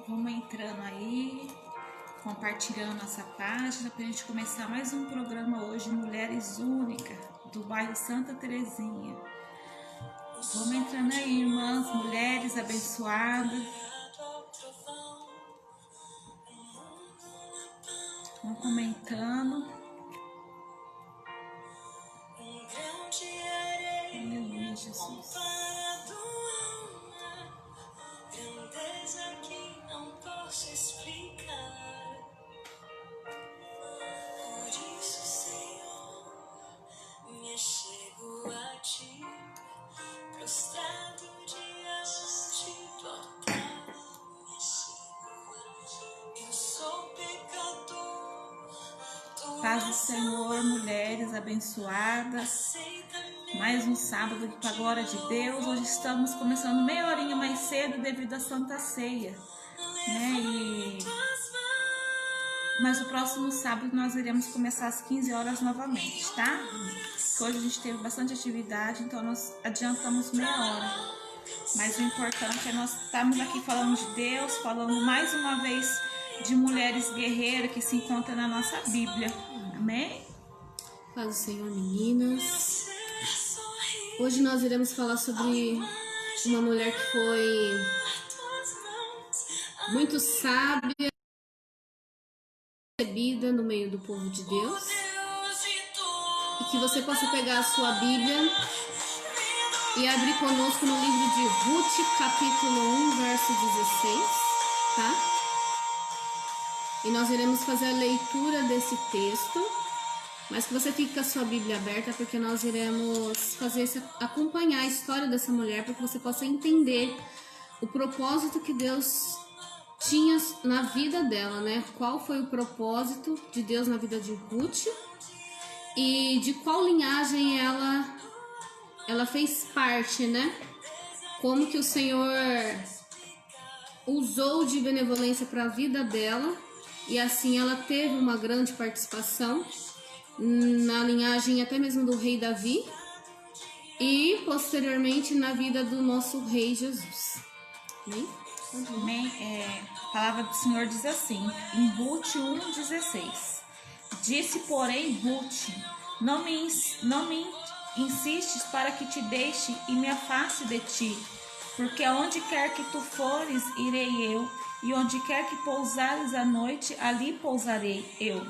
Vamos entrando aí, compartilhando nossa página para a gente começar mais um programa hoje, Mulheres Únicas, do bairro Santa Terezinha. Vamos entrando aí, irmãs, mulheres abençoadas. Vamos comentando. Aleluia, Jesus. Paz do Senhor, mulheres abençoadas. Mais um sábado para a glória de Deus. Hoje estamos começando meia horinha mais cedo devido à Santa Ceia, né? Mas o próximo sábado nós iremos começar às 15 horas novamente, tá? Porque hoje a gente teve bastante atividade, então nós adiantamos meia hora. Mas o importante é nós estarmos aqui falando de Deus, falando mais uma vez de mulheres guerreiras que se encontram na nossa Bíblia. Amém? Paz do Senhor, meninas. Hoje nós iremos falar sobre uma mulher que foi muito sábia, recebida no meio do povo de Deus. E que você possa pegar a sua Bíblia e abrir conosco no livro de Ruth, capítulo 1, verso 16, tá? E nós iremos fazer a leitura desse texto, mas que você fique com a sua Bíblia aberta, porque nós iremos acompanhar a história dessa mulher, para que você possa entender o propósito que Deus tinha na vida dela, né? Qual foi o propósito de Deus na vida de Ruth e de qual linhagem ela fez parte, né? Como que o Senhor usou de benevolência para a vida dela, e assim ela teve uma grande participação na linhagem até mesmo do rei Davi e posteriormente na vida do nosso rei Jesus. Amém? Amém. A palavra do Senhor diz assim, em Ruth 1,16: Disse, porém, Ruth, não me insistes para que te deixe e me afaste de ti, porque aonde quer que tu fores, irei eu, e onde quer que pousares à noite, ali pousarei eu.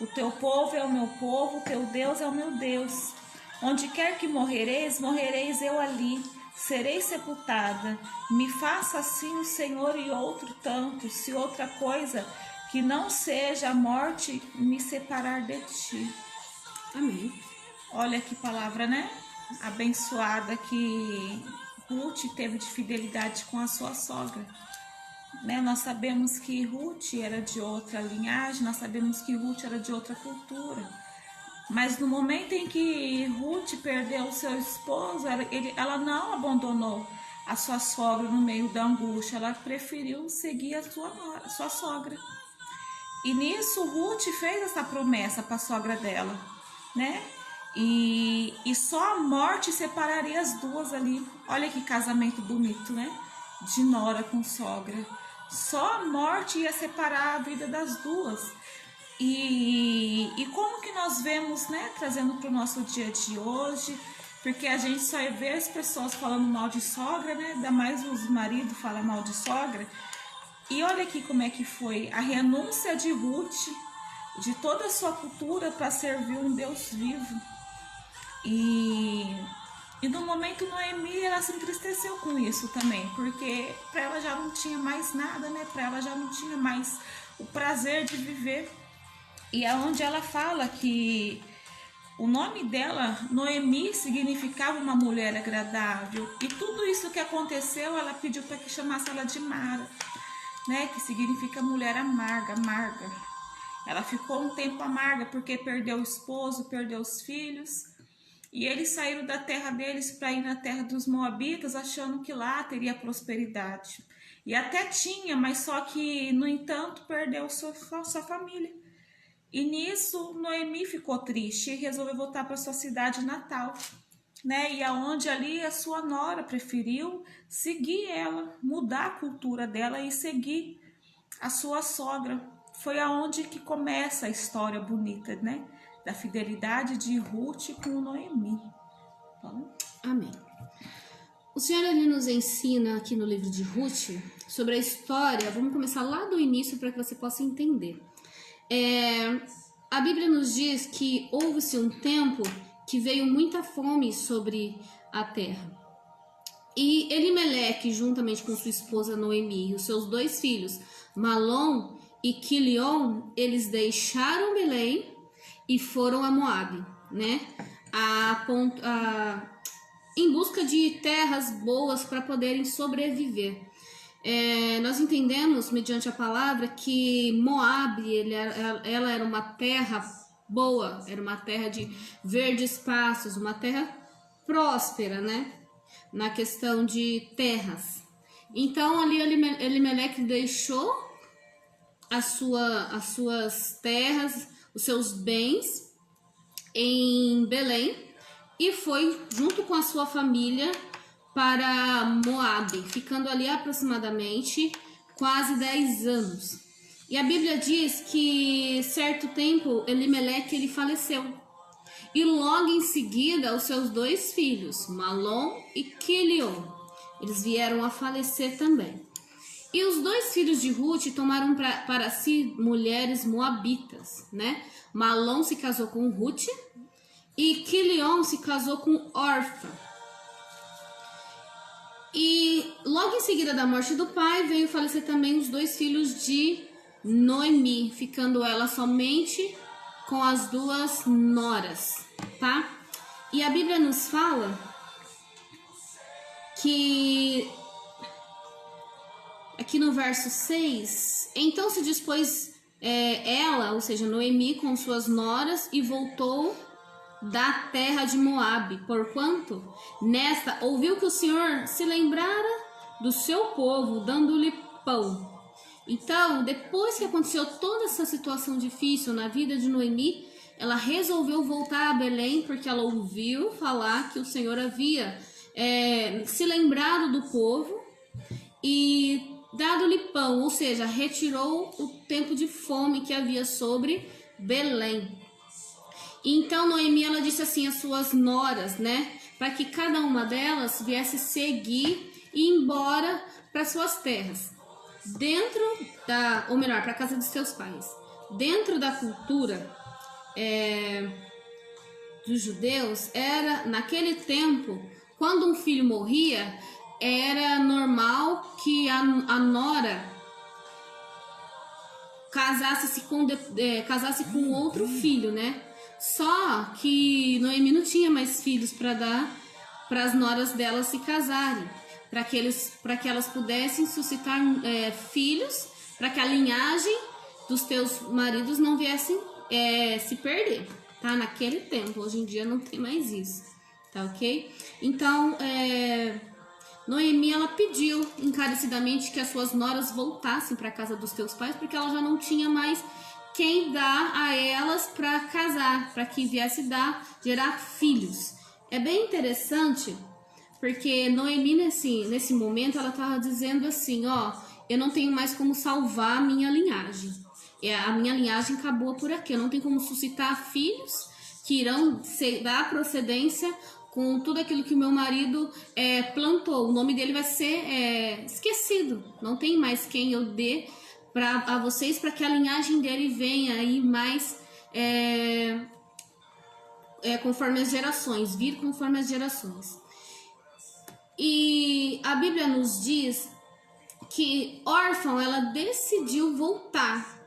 O teu povo é o meu povo, o teu Deus é o meu Deus. Onde quer que morrereis, morrereis eu ali, serei sepultada. Me faça assim o Senhor e outro tanto, se outra coisa que não seja a morte me separar de ti. Amém. Olha que palavra, né? Abençoada que Ruth teve de fidelidade com a sua sogra. Né? Nós sabemos que Ruth era de outra linhagem, nós sabemos que Ruth era de outra cultura. Mas no momento em que Ruth perdeu o seu esposo, ela não abandonou a sua sogra no meio da angústia, ela preferiu seguir a sua sogra. E nisso Ruth fez essa promessa para a sogra dela, né? E só a morte separaria as duas ali. Olha que casamento bonito, né? De nora com sogra. Só a morte ia separar a vida das duas. E como que nós vemos, né? Trazendo para o nosso dia de hoje, porque a gente só vê as pessoas falando mal de sogra, né? Ainda mais os maridos falam mal de sogra. E olha aqui como é que foi a renúncia de Ruth, de toda a sua cultura para servir um Deus vivo. E no momento Noemi, ela se entristeceu com isso também, porque para ela já não tinha mais nada, né? Para ela já não tinha mais o prazer de viver. E é onde ela fala que o nome dela, Noemi, significava uma mulher agradável. E tudo isso que aconteceu, ela pediu para que chamasse ela de Mara, né? Que significa mulher amarga, amarga. Ela ficou um tempo amarga porque perdeu o esposo, perdeu os filhos. E eles saíram da terra deles para ir na terra dos Moabitas, achando que lá teria prosperidade. E até tinha, mas só que, no entanto, perdeu sua família. E nisso, Noemi ficou triste e resolveu voltar para sua cidade natal. né? E aonde ali a sua nora preferiu seguir ela, mudar a cultura dela e seguir a sua sogra. Foi aonde que começa a história bonita, né? Da fidelidade de Ruth com Noemi. Então, Amém. O Senhor ele nos ensina aqui no livro de Ruth sobre a história. Vamos começar lá do início para que você possa entender. A Bíblia nos diz que houve-se um tempo que veio muita fome sobre a terra. E Elimeleque, juntamente com sua esposa Noemi e os seus 2 filhos, Malom e Quilion, eles deixaram Belém e foram a Moabe, né? Em busca de terras boas para poderem sobreviver. Nós entendemos, mediante a palavra, que Moabe, ela era uma terra boa, era uma terra de verdes pastos, uma terra próspera, né? Na questão de terras. Então ali Elimeleque deixou as suas terras, os seus bens em Belém e foi junto com a sua família para Moabe, ficando ali aproximadamente quase 10 anos. E a Bíblia diz que certo tempo Elimeleque ele faleceu. E logo em seguida os seus 2 filhos, Malom e Quilion, eles vieram a falecer também. E os 2 filhos de Ruth tomaram para si mulheres moabitas, né? Malom se casou com Ruth e Quilion se casou com Orfa. E logo em seguida da morte do pai veio falecer também os 2 filhos de Noemi, ficando ela somente com as 2 noras, tá? E a Bíblia nos fala que aqui no verso 6, então se dispôs ela, ou seja, Noemi, com suas noras e voltou da terra de Moabe, porquanto nesta ouviu que o Senhor se lembrara do seu povo, dando-lhe pão. Então, depois que aconteceu toda essa situação difícil na vida de Noemi, ela resolveu voltar a Belém, porque ela ouviu falar que o Senhor havia se lembrado do povo e dado-lhe pão, ou seja, retirou o tempo de fome que havia sobre Belém. Então Noemi ela disse assim às suas noras, né, para que cada uma delas viesse seguir e ir embora para suas terras, para a casa de seus pais. Dentro da cultura dos judeus, era naquele tempo, quando um filho morria, era normal que a nora casasse com outro filho, né? Só que Noemi não tinha mais filhos para dar para as noras delas se casarem, para que elas pudessem suscitar filhos, para que a linhagem dos teus maridos não viessem se perder, tá? Naquele tempo, hoje em dia não tem mais isso, tá ok? Então, Noemi ela pediu encarecidamente que as suas noras voltassem para a casa dos teus pais, porque ela já não tinha mais quem dá a elas para casar, para que viesse gerar filhos. É bem interessante, porque Noemi nesse momento ela estava dizendo assim, ó, eu não tenho mais como salvar a minha linhagem. A minha linhagem acabou por aqui, eu não tenho como suscitar filhos que irão dar procedência com tudo aquilo que o meu marido plantou. O nome dele vai ser esquecido, não tem mais quem eu dê a vocês para que a linhagem dele venha aí mais conforme as gerações, vir conforme as gerações. E a Bíblia nos diz que órfã ela decidiu voltar,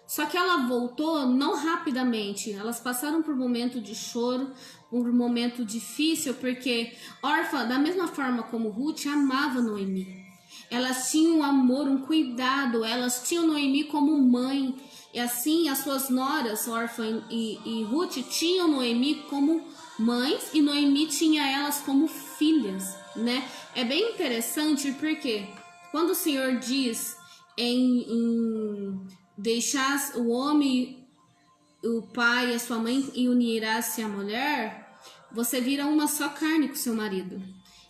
só que ela voltou não rapidamente, elas passaram por um momento de choro, um momento difícil, porque órfã, da mesma forma como Ruth, amava Noemi. Elas tinham um amor, um cuidado, elas tinham Noemi como mãe. E assim, as suas noras, órfã e Ruth, tinham Noemi como mães e Noemi tinha elas como filhas, né? É bem interessante porque quando o Senhor diz em deixar o homem, o pai e a sua mãe e unirá-se à mulher, você vira uma só carne com seu marido.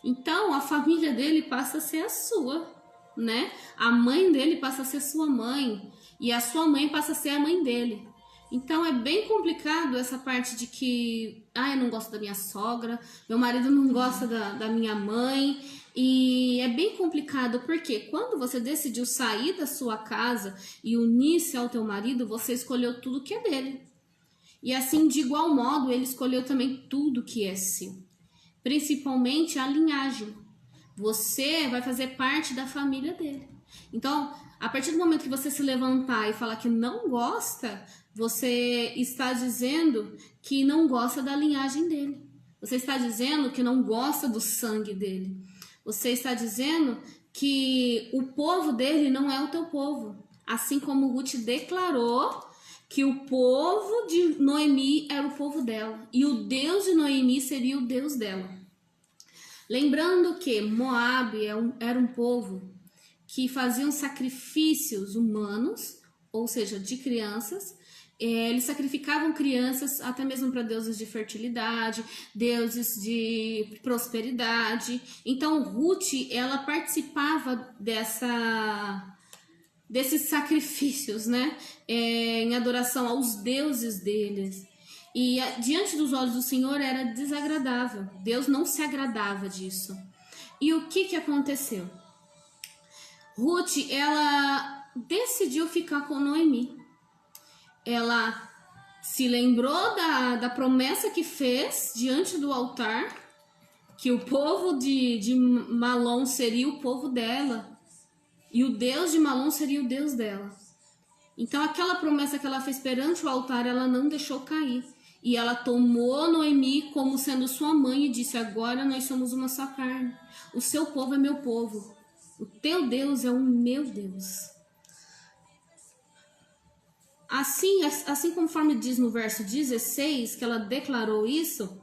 Então a família dele passa a ser a sua, né? A mãe dele passa a ser sua mãe e a sua mãe passa a ser a mãe dele. Então é bem complicado essa parte de que, eu não gosto da minha sogra, meu marido não gosta da minha mãe. E é bem complicado porque quando você decidiu sair da sua casa e unir-se ao teu marido, você escolheu tudo que é dele. E assim, de igual modo, ele escolheu também tudo que é seu. Principalmente a linhagem. Você vai fazer parte da família dele. Então, a partir do momento que você se levantar e falar que não gosta, você está dizendo que não gosta da linhagem dele. Você está dizendo que não gosta do sangue dele. Você está dizendo que o povo dele não é o teu povo. Assim como Ruth declarou que o povo de Noemi era o povo dela. E o Deus de Noemi seria o Deus dela. Lembrando que Moabe era um povo que faziam sacrifícios humanos, ou seja, de crianças. Eles sacrificavam crianças até mesmo para deuses de fertilidade, deuses de prosperidade. Então Ruth, ela participava desses sacrifícios, né? Em adoração aos deuses deles. E diante dos olhos do Senhor era desagradável. Deus não se agradava disso. E o que aconteceu? Ruth, ela decidiu ficar com Noemi. Ela se lembrou da promessa que fez diante do altar, que o povo de Malom seria o povo dela. E o Deus de Malom seria o Deus dela. Então aquela promessa que ela fez perante o altar, ela não deixou cair. E ela tomou Noemi como sendo sua mãe e disse: agora nós somos uma só carne. O seu povo é meu povo. O teu Deus é o meu Deus. Assim conforme diz no verso 16, que ela declarou isso,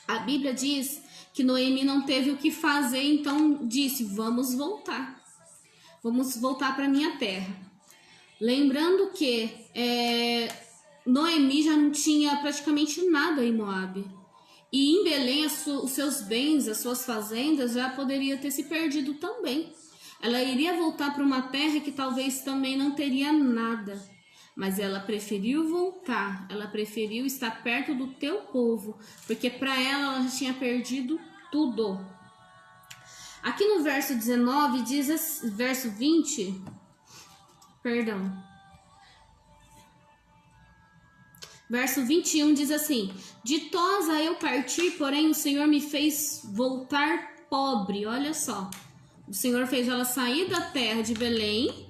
a Bíblia diz que Noemi não teve o que fazer, então disse: vamos voltar. Vamos voltar para minha terra. Lembrando que Noemi já não tinha praticamente nada em Moabe. E em Belém os seus bens, as suas fazendas já poderiam ter se perdido também. Ela iria voltar para uma terra que talvez também não teria nada. Mas ela preferiu voltar, ela preferiu estar perto do teu povo, porque para ela já tinha perdido tudo. Aqui no verso 19 diz, verso 20, verso 21 diz assim: ditosa eu parti, porém o Senhor me fez voltar pobre. Olha só, o Senhor fez ela sair da terra de Belém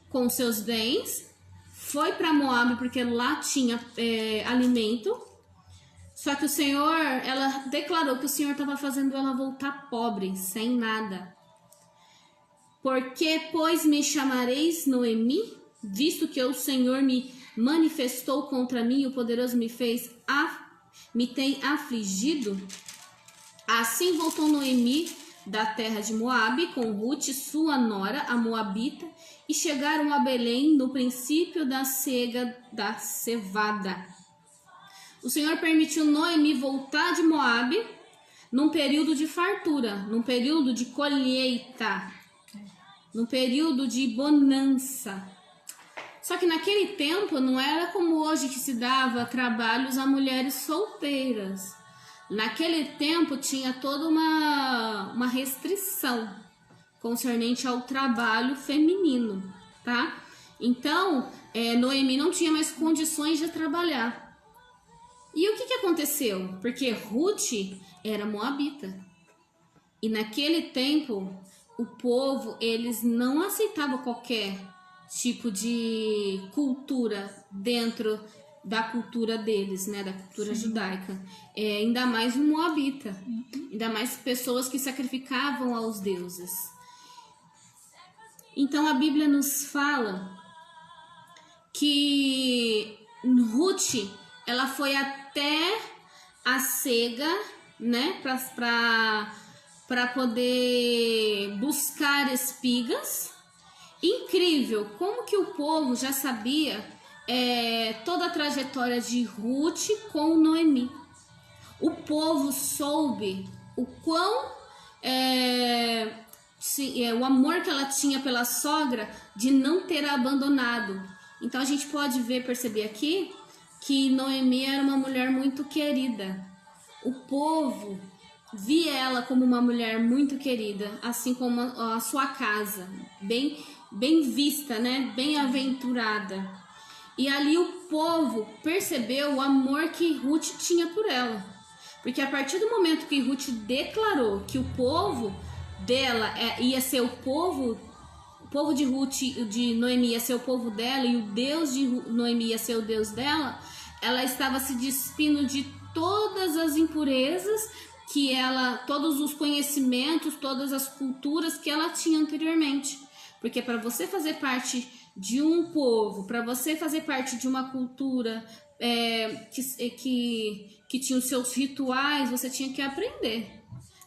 com seus bens, foi para Moabe porque lá tinha alimento. Só que o Senhor, ela declarou que o Senhor estava fazendo ela voltar pobre, sem nada. Porque, pois, me chamareis Noemi, visto que o Senhor me manifestou contra mim, o poderoso me tem afligido. Assim voltou Noemi da terra de Moabe, com Ruth, sua nora, a moabita, e chegaram a Belém no princípio da cega da cevada. O Senhor permitiu Noemi voltar de Moabe num período de fartura, num período de colheita, num período de bonança. Só que naquele tempo não era como hoje, que se dava trabalhos a mulheres solteiras. Naquele tempo tinha toda uma restrição concernente ao trabalho feminino, tá? Então, Noemi não tinha mais condições de trabalhar. E o que aconteceu? Porque Ruth era moabita. E naquele tempo, o povo, eles não aceitavam qualquer tipo de cultura dentro da cultura deles, né? Da cultura judaica. Ainda mais um moabita. Ainda mais pessoas que sacrificavam aos deuses. Então a Bíblia nos fala que Ruth, ela foi até a cega, né, para poder buscar espigas. Incrível, como que o povo já sabia toda a trajetória de Ruth com Noemi. o povo soube o quão o amor que ela tinha pela sogra de não ter a abandonado. Então a gente pode perceber aqui que Noemi era uma mulher muito querida. O povo via ela como uma mulher muito querida, assim como a sua casa, bem vista, né? Bem-aventurada. E ali o povo percebeu o amor que Ruth tinha por ela. Porque a partir do momento que Ruth declarou que o povo dela ia ser o povo de Ruth, de Noemi ia ser o povo dela, e o Deus de Noemi ia ser o Deus dela, ela estava se despindo de todas as impurezas que todos os conhecimentos, todas as culturas que ela tinha anteriormente. Porque para você fazer parte de um povo, para você fazer parte de uma cultura que tinha os seus rituais, você tinha que aprender.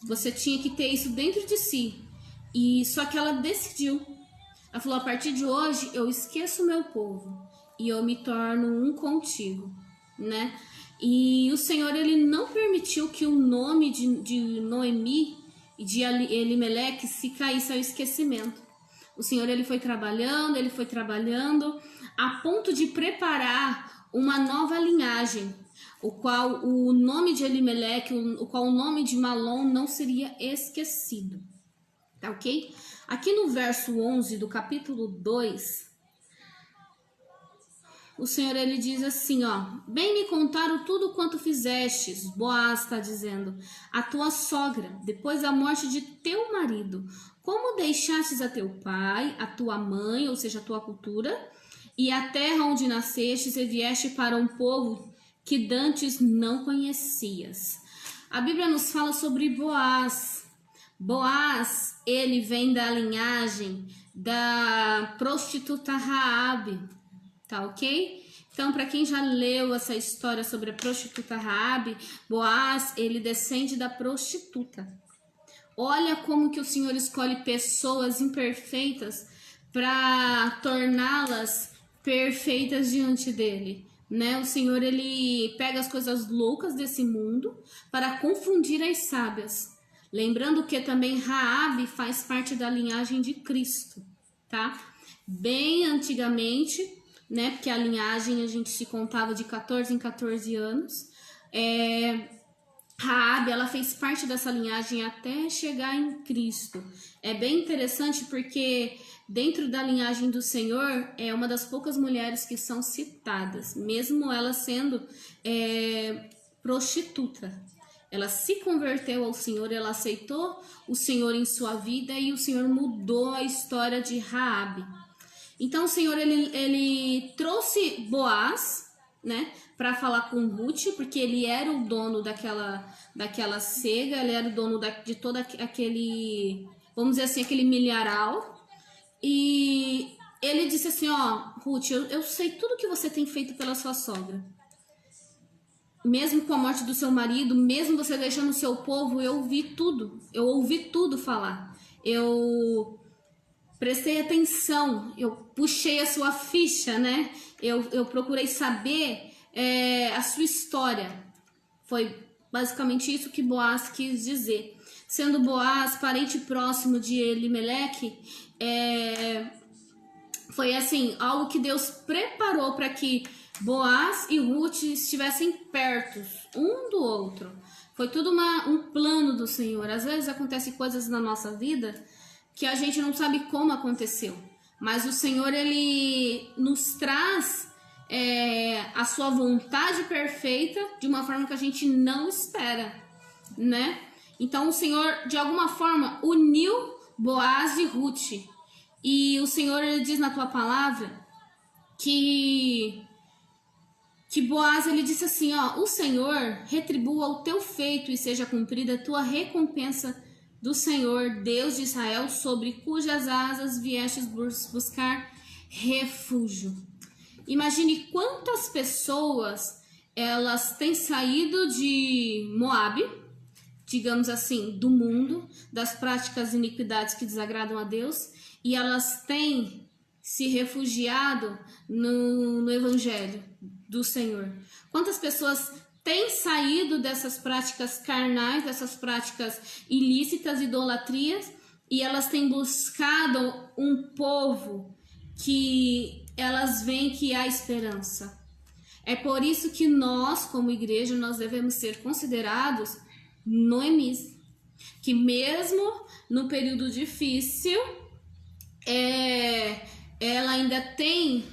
Você tinha que ter isso dentro de si. E só que ela decidiu. Ela falou: a partir de hoje eu esqueço o meu povo e eu me torno um contigo, né? E o Senhor, ele não permitiu que o nome de Noemi e de Elimeleque se caísse ao esquecimento. O Senhor, ele foi trabalhando a ponto de preparar uma nova linhagem, o qual o nome de Elimeleque, o qual o nome de Malom não seria esquecido. Tá ok? Aqui no verso 11 do capítulo 2, o Senhor, ele diz assim, ó: bem me contaram tudo quanto fizestes, Boaz está dizendo, a tua sogra, depois da morte de teu marido, como deixastes a teu pai, a tua mãe, ou seja, a tua cultura, e a terra onde nascestes, e vieste para um povo que dantes não conhecias. A Bíblia nos fala sobre Boaz. Boaz, ele vem da linhagem da prostituta Raabe, tá ok? Então, para quem já leu essa história sobre a prostituta Raabe, Boaz, ele descende da prostituta. Olha como que o Senhor escolhe pessoas imperfeitas para torná-las perfeitas diante dele, né? O Senhor, ele pega as coisas loucas desse mundo para confundir as sábias. Lembrando que também Raabe faz parte da linhagem de Cristo, tá? Bem antigamente, né? Porque a linhagem a gente se contava de 14 em 14 anos. Raabe, ela fez parte dessa linhagem até chegar em Cristo. É bem interessante porque dentro da linhagem do Senhor é uma das poucas mulheres que são citadas, mesmo ela sendo prostituta. Ela se converteu ao Senhor, ela aceitou o Senhor em sua vida e o Senhor mudou a história de Raabe. Então o Senhor, ele trouxe Boaz, né, para falar com Ruth, porque ele era o dono daquela cega, ele era o dono de todo aquele, vamos dizer assim, aquele milharal. E ele disse assim, ó, Ruth, eu sei tudo que você tem feito pela sua sogra. Mesmo com a morte do seu marido, mesmo você deixando o seu povo, eu ouvi tudo falar. Eu prestei atenção, eu puxei a sua ficha, né? Eu procurei saber a sua história. Foi basicamente isso que Boaz quis dizer. Sendo Boaz parente próximo de Elimeleque, foi assim, algo que Deus preparou para que Boaz e Ruth estivessem perto um do outro. Foi tudo um plano do Senhor. Às vezes acontecem coisas na nossa vida que a gente não sabe como aconteceu, mas o Senhor, ele nos traz a sua vontade perfeita de uma forma que a gente não espera, né? Então o Senhor, de alguma forma, uniu Boaz e Ruth. E o Senhor, ele diz na tua palavra que Boaz, ele disse assim, ó: o Senhor retribua o teu feito e seja cumprida a tua recompensa do Senhor, Deus de Israel, sobre cujas asas viestes buscar refúgio. Imagine quantas pessoas elas têm saído de Moabe, digamos assim, do mundo, das práticas e iniquidades que desagradam a Deus, e elas têm se refugiado no Evangelho do Senhor. Quantas pessoas têm saído dessas práticas carnais, dessas práticas ilícitas, idolatrias, e elas têm buscado um povo que elas veem que há esperança. É por isso que nós, como igreja, nós devemos ser considerados Noemis, que mesmo no período difícil, ela ainda tem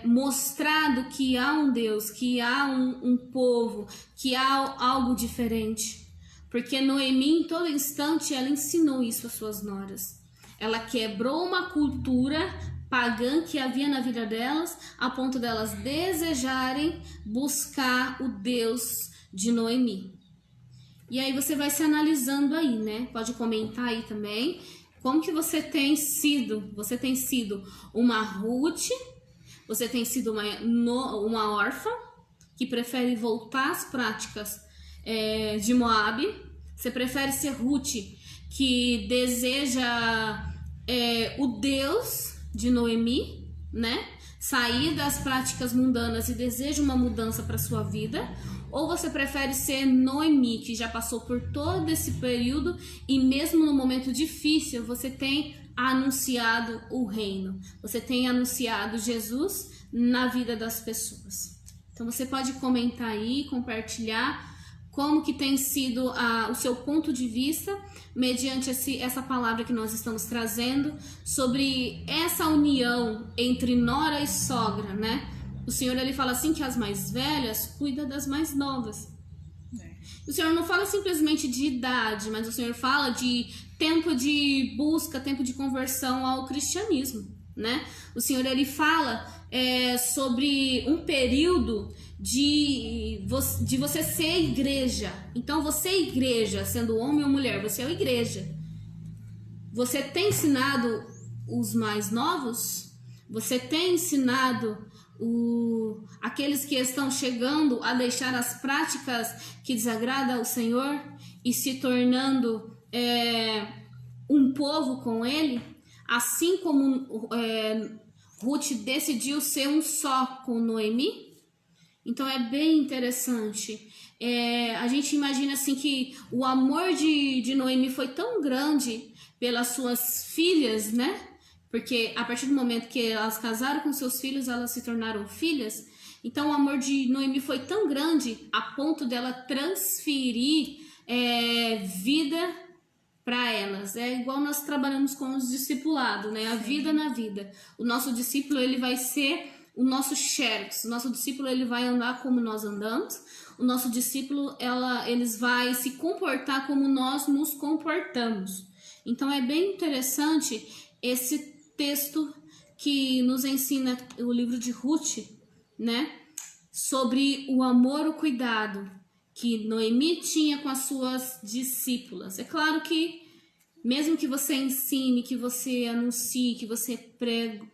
mostrado que há um Deus, que há um povo, que há algo diferente. Porque Noemi, em todo instante, ela ensinou isso às suas noras. Ela quebrou uma cultura pagã que havia na vida delas, a ponto delas desejarem buscar o Deus de Noemi. E aí você vai se analisando aí, né? Pode comentar aí também como que você tem sido. Você tem sido uma Ruth, você tem sido uma órfã que prefere voltar às práticas de Moabe. Você prefere ser Ruth, que deseja o Deus de Noemi, né? Sair das práticas mundanas e deseja uma mudança para sua vida. Ou você prefere ser Noemi, que já passou por todo esse período e mesmo no momento difícil você tem anunciado o reino. Você tem anunciado Jesus na vida das pessoas. Então você pode comentar aí, compartilhar como que tem sido o seu ponto de vista mediante essa palavra que nós estamos trazendo sobre essa união entre nora e sogra, né? O Senhor, ele fala assim que as mais velhas cuidam das mais novas. O Senhor não fala simplesmente de idade, mas o Senhor fala de tempo de busca, tempo de conversão ao cristianismo, né? O Senhor, ele fala sobre um período de você ser igreja. Então, você é igreja, sendo homem ou mulher, você é igreja. Você tem ensinado os mais novos? Você tem ensinado aqueles que estão chegando a deixar as práticas que desagradam ao Senhor e se tornando um povo com Ele? Assim como Ruth decidiu ser um só com Noemi? Então é bem interessante. A gente imagina assim que o amor de Noemi foi tão grande pelas suas filhas, né? Porque a partir do momento que elas casaram com seus filhos, elas se tornaram filhas. Então o amor de Noemi foi tão grande a ponto dela transferir vida para elas. É igual nós trabalhamos com os discipulados, né? A vida na vida. O nosso discípulo, ele vai ser o nosso xerox. O nosso discípulo, ele vai andar como nós andamos. O nosso discípulo, eles vai se comportar como nós nos comportamos. Então é bem interessante esse texto que nos ensina o livro de Ruth, né? Sobre o amor, o cuidado que Noemi tinha com as suas discípulas. É claro que mesmo que você ensine, que você anuncie, que você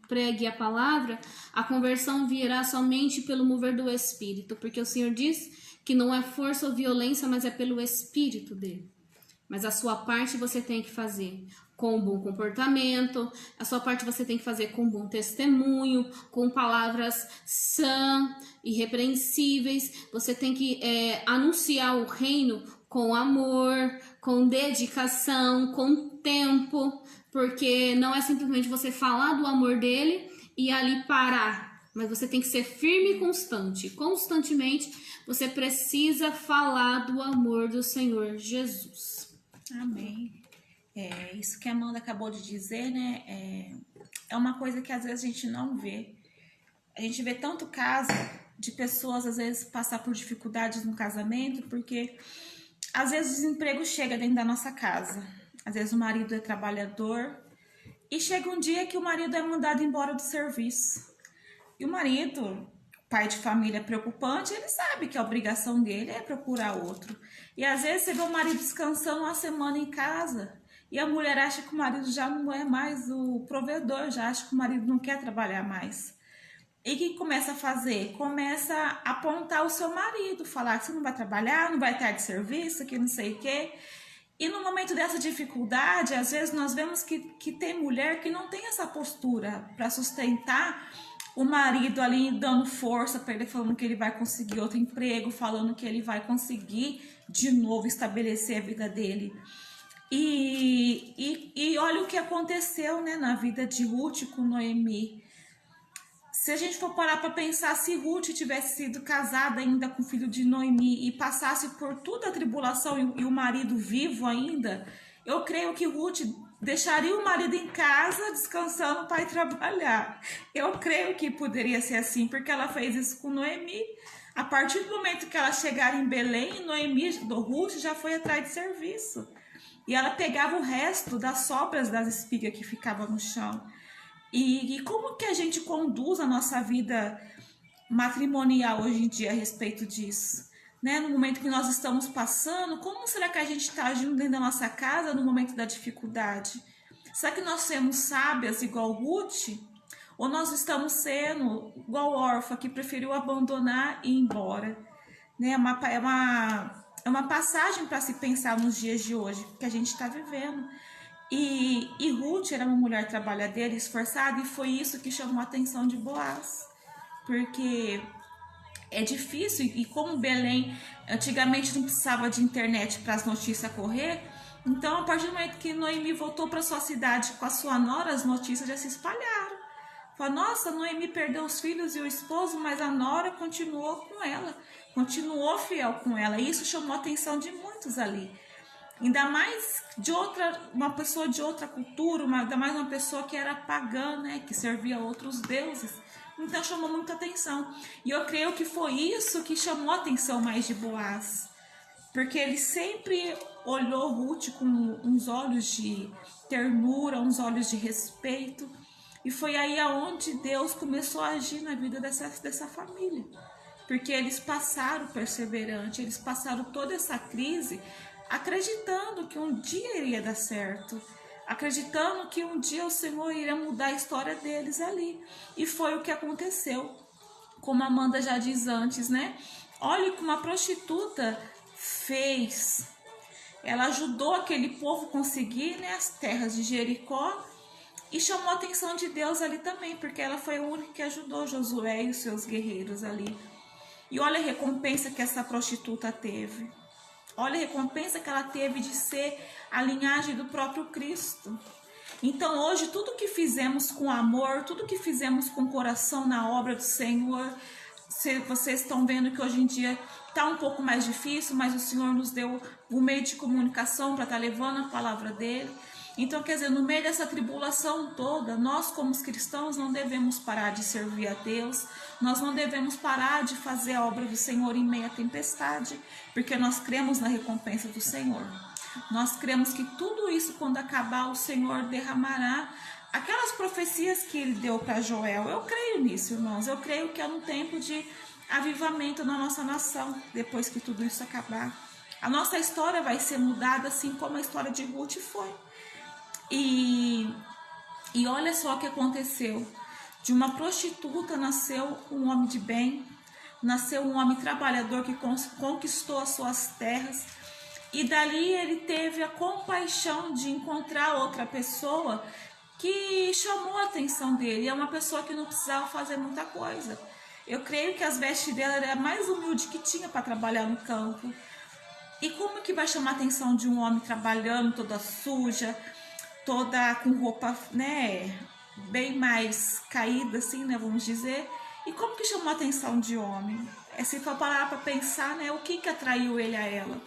pregue a palavra, a conversão virá somente pelo mover do Espírito, porque o Senhor diz que não é força ou violência, mas é pelo Espírito dele. Mas a sua parte você tem que fazer com bom comportamento, a sua parte você tem que fazer com bom testemunho, com palavras sãs, irrepreensíveis. Você tem que anunciar o reino com amor, com dedicação, com tempo, porque não é simplesmente você falar do amor dele e ali parar, mas você tem que ser firme e constante. Constantemente você precisa falar do amor do Senhor Jesus. Amém. Isso que a Amanda acabou de dizer, né? É uma coisa que às vezes a gente não vê. A gente vê tanto caso de pessoas às vezes passar por dificuldades no casamento, porque às vezes o desemprego chega dentro da nossa casa. Às vezes o marido é trabalhador e chega um dia que o marido é mandado embora do serviço. E o marido, pai de família preocupante, ele sabe que a obrigação dele é procurar outro. E às vezes você vê o marido descansando uma semana em casa e a mulher acha que o marido já não é mais o provedor, já acha que o marido não quer trabalhar mais. E o que começa a fazer? Começa a apontar o seu marido, falar que você não vai trabalhar, não vai estar de serviço, que não sei o quê. E no momento dessa dificuldade, às vezes nós vemos que tem mulher que não tem essa postura para sustentar o marido ali dando força para ele, falando que ele vai conseguir outro emprego, falando que ele vai conseguir de novo estabelecer a vida dele. E olha o que aconteceu, né, na vida de Ruth com Noemi. Se a gente for parar para pensar, se Ruth tivesse sido casada ainda com o filho de Noemi e passasse por toda a tribulação e o marido vivo ainda, eu creio que Ruth deixaria o marido em casa descansando para ir trabalhar. Eu creio que poderia ser assim, porque ela fez isso com Noemi. A partir do momento que ela chegar em Belém, Noemi, Ruth já foi atrás de serviço. E ela pegava o resto das sobras das espigas que ficavam no chão. E como que a gente conduz a nossa vida matrimonial hoje em dia a respeito disso? Né? No momento que nós estamos passando, como será que a gente está agindo dentro da nossa casa no momento da dificuldade? Será que nós somos sábias igual Ruth? Ou nós estamos sendo igual Orfa, que preferiu abandonar e ir embora? Né? É uma passagem para se pensar nos dias de hoje, que a gente está vivendo. E Ruth era uma mulher trabalhadeira, esforçada, e foi isso que chamou a atenção de Boaz. Porque é difícil, e como Belém antigamente não precisava de internet para as notícias correr, então a partir do momento que Noemi voltou para sua cidade com a sua nora, as notícias já se espalharam. Fala, nossa, Noemi perdeu os filhos e o esposo, mas a nora continuou com ela, continuou fiel com ela, e isso chamou a atenção de muitos ali. Ainda mais uma pessoa de outra cultura, ainda mais uma pessoa que era pagã, né, que servia a outros deuses. Então chamou muita atenção. E eu creio que foi isso que chamou a atenção mais de Boaz. Porque ele sempre olhou Ruth com uns olhos de ternura, uns olhos de respeito. E foi aí aonde Deus começou a agir na vida dessa família. Porque eles passaram perseverante, eles passaram toda essa crise acreditando que um dia iria dar certo, acreditando que um dia o Senhor iria mudar a história deles ali. E foi o que aconteceu, como a Amanda já diz antes, né? Olha como a prostituta fez. Ela ajudou aquele povo a conseguir, né, as terras de Jericó, e chamou a atenção de Deus ali também, porque ela foi a única que ajudou Josué e os seus guerreiros ali. E olha a recompensa que essa prostituta teve. Olha a recompensa que ela teve de ser a linhagem do próprio Cristo. Então hoje tudo que fizemos com amor, tudo que fizemos com coração na obra do Senhor, vocês estão vendo que hoje em dia está um pouco mais difícil, mas o Senhor nos deu um meio de comunicação para estar levando a palavra dele. Então, quer dizer, no meio dessa tribulação toda, nós como cristãos não devemos parar de servir a Deus, nós não devemos parar de fazer a obra do Senhor em meio à tempestade, porque nós cremos na recompensa do Senhor. Nós cremos que tudo isso, quando acabar, o Senhor derramará aquelas profecias que ele deu para Joel. Eu creio nisso, irmãos. Eu creio que é um tempo de avivamento na nossa nação, depois que tudo isso acabar. A nossa história vai ser mudada, assim como a história de Ruth foi. E olha só o que aconteceu. De uma prostituta nasceu um homem de bem, nasceu um homem trabalhador que conquistou as suas terras. E dali ele teve a compaixão de encontrar outra pessoa que chamou a atenção dele. É uma pessoa que não precisava fazer muita coisa. Eu creio que as vestes dela eram a mais humilde que tinha para trabalhar no campo. E como que vai chamar a atenção de um homem trabalhando toda suja, toda com roupa, né, bem mais caída, assim, né, vamos dizer. E como que chamou a atenção de homem? Se for parar para pensar, né, o que atraiu ele a ela?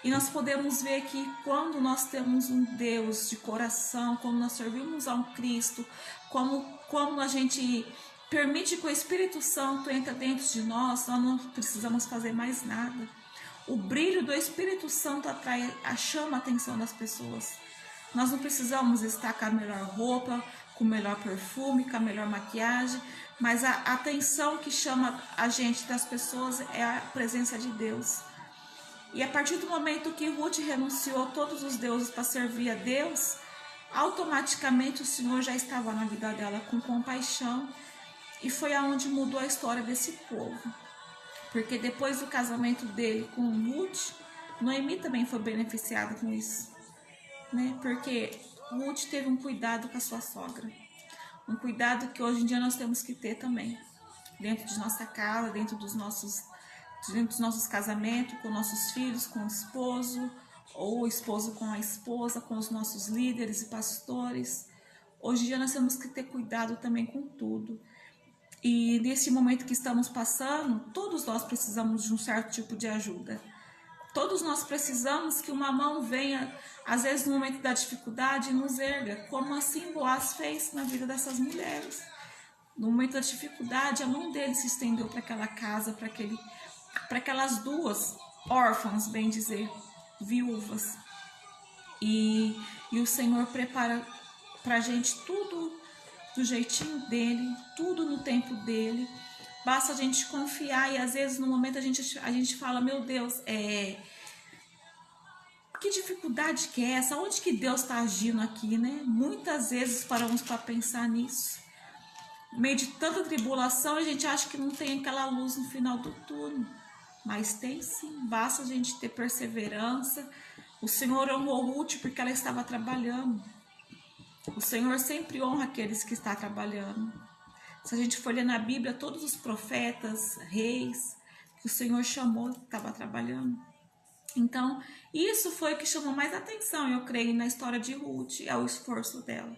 E nós podemos ver que quando nós temos um Deus de coração, quando nós servimos a um Cristo, como a gente permite que o Espírito Santo entre dentro de nós não precisamos fazer mais nada. O brilho do Espírito Santo chama a atenção das pessoas. Nós não precisamos estar com a melhor roupa, com o melhor perfume, com a melhor maquiagem, mas a atenção que chama a gente das pessoas é a presença de Deus. E a partir do momento que Ruth renunciou a todos os deuses para servir a Deus, automaticamente o Senhor já estava na vida dela com compaixão, e foi aonde mudou a história desse povo. Porque depois do casamento dele com Ruth, Noemi também foi beneficiada com isso. Né? Porque Ruth teve um cuidado com a sua sogra. Um cuidado que hoje em dia nós temos que ter também. Dentro de nossa casa, dentro dos nossos casamentos, com nossos filhos, com o esposo, ou o esposo com a esposa, com os nossos líderes e pastores. Hoje em dia nós temos que ter cuidado também com tudo. E nesse momento que estamos passando, todos nós precisamos de um certo tipo de ajuda. Todos nós precisamos que uma mão venha, às vezes no momento da dificuldade, e nos erga, como assim Boaz fez na vida dessas mulheres. No momento da dificuldade, a mão dele se estendeu para aquela casa, para aquelas duas órfãs, bem dizer, viúvas. E o Senhor prepara para a gente tudo do jeitinho dele, tudo no tempo dele. Basta a gente confiar, e às vezes no momento a gente fala, meu Deus, que dificuldade que é essa? Onde que Deus está agindo aqui, né? Muitas vezes paramos para pensar nisso. No meio de tanta tribulação, a gente acha que não tem aquela luz no final do túnel. Mas tem sim, basta a gente ter perseverança. O Senhor honrou Ruth porque ela estava trabalhando. O Senhor sempre honra aqueles que estão trabalhando. Se a gente for ler na Bíblia, todos os profetas, reis, que o Senhor chamou, estavam trabalhando. Então, isso foi o que chamou mais atenção, eu creio, na história de Ruth, é o esforço dela.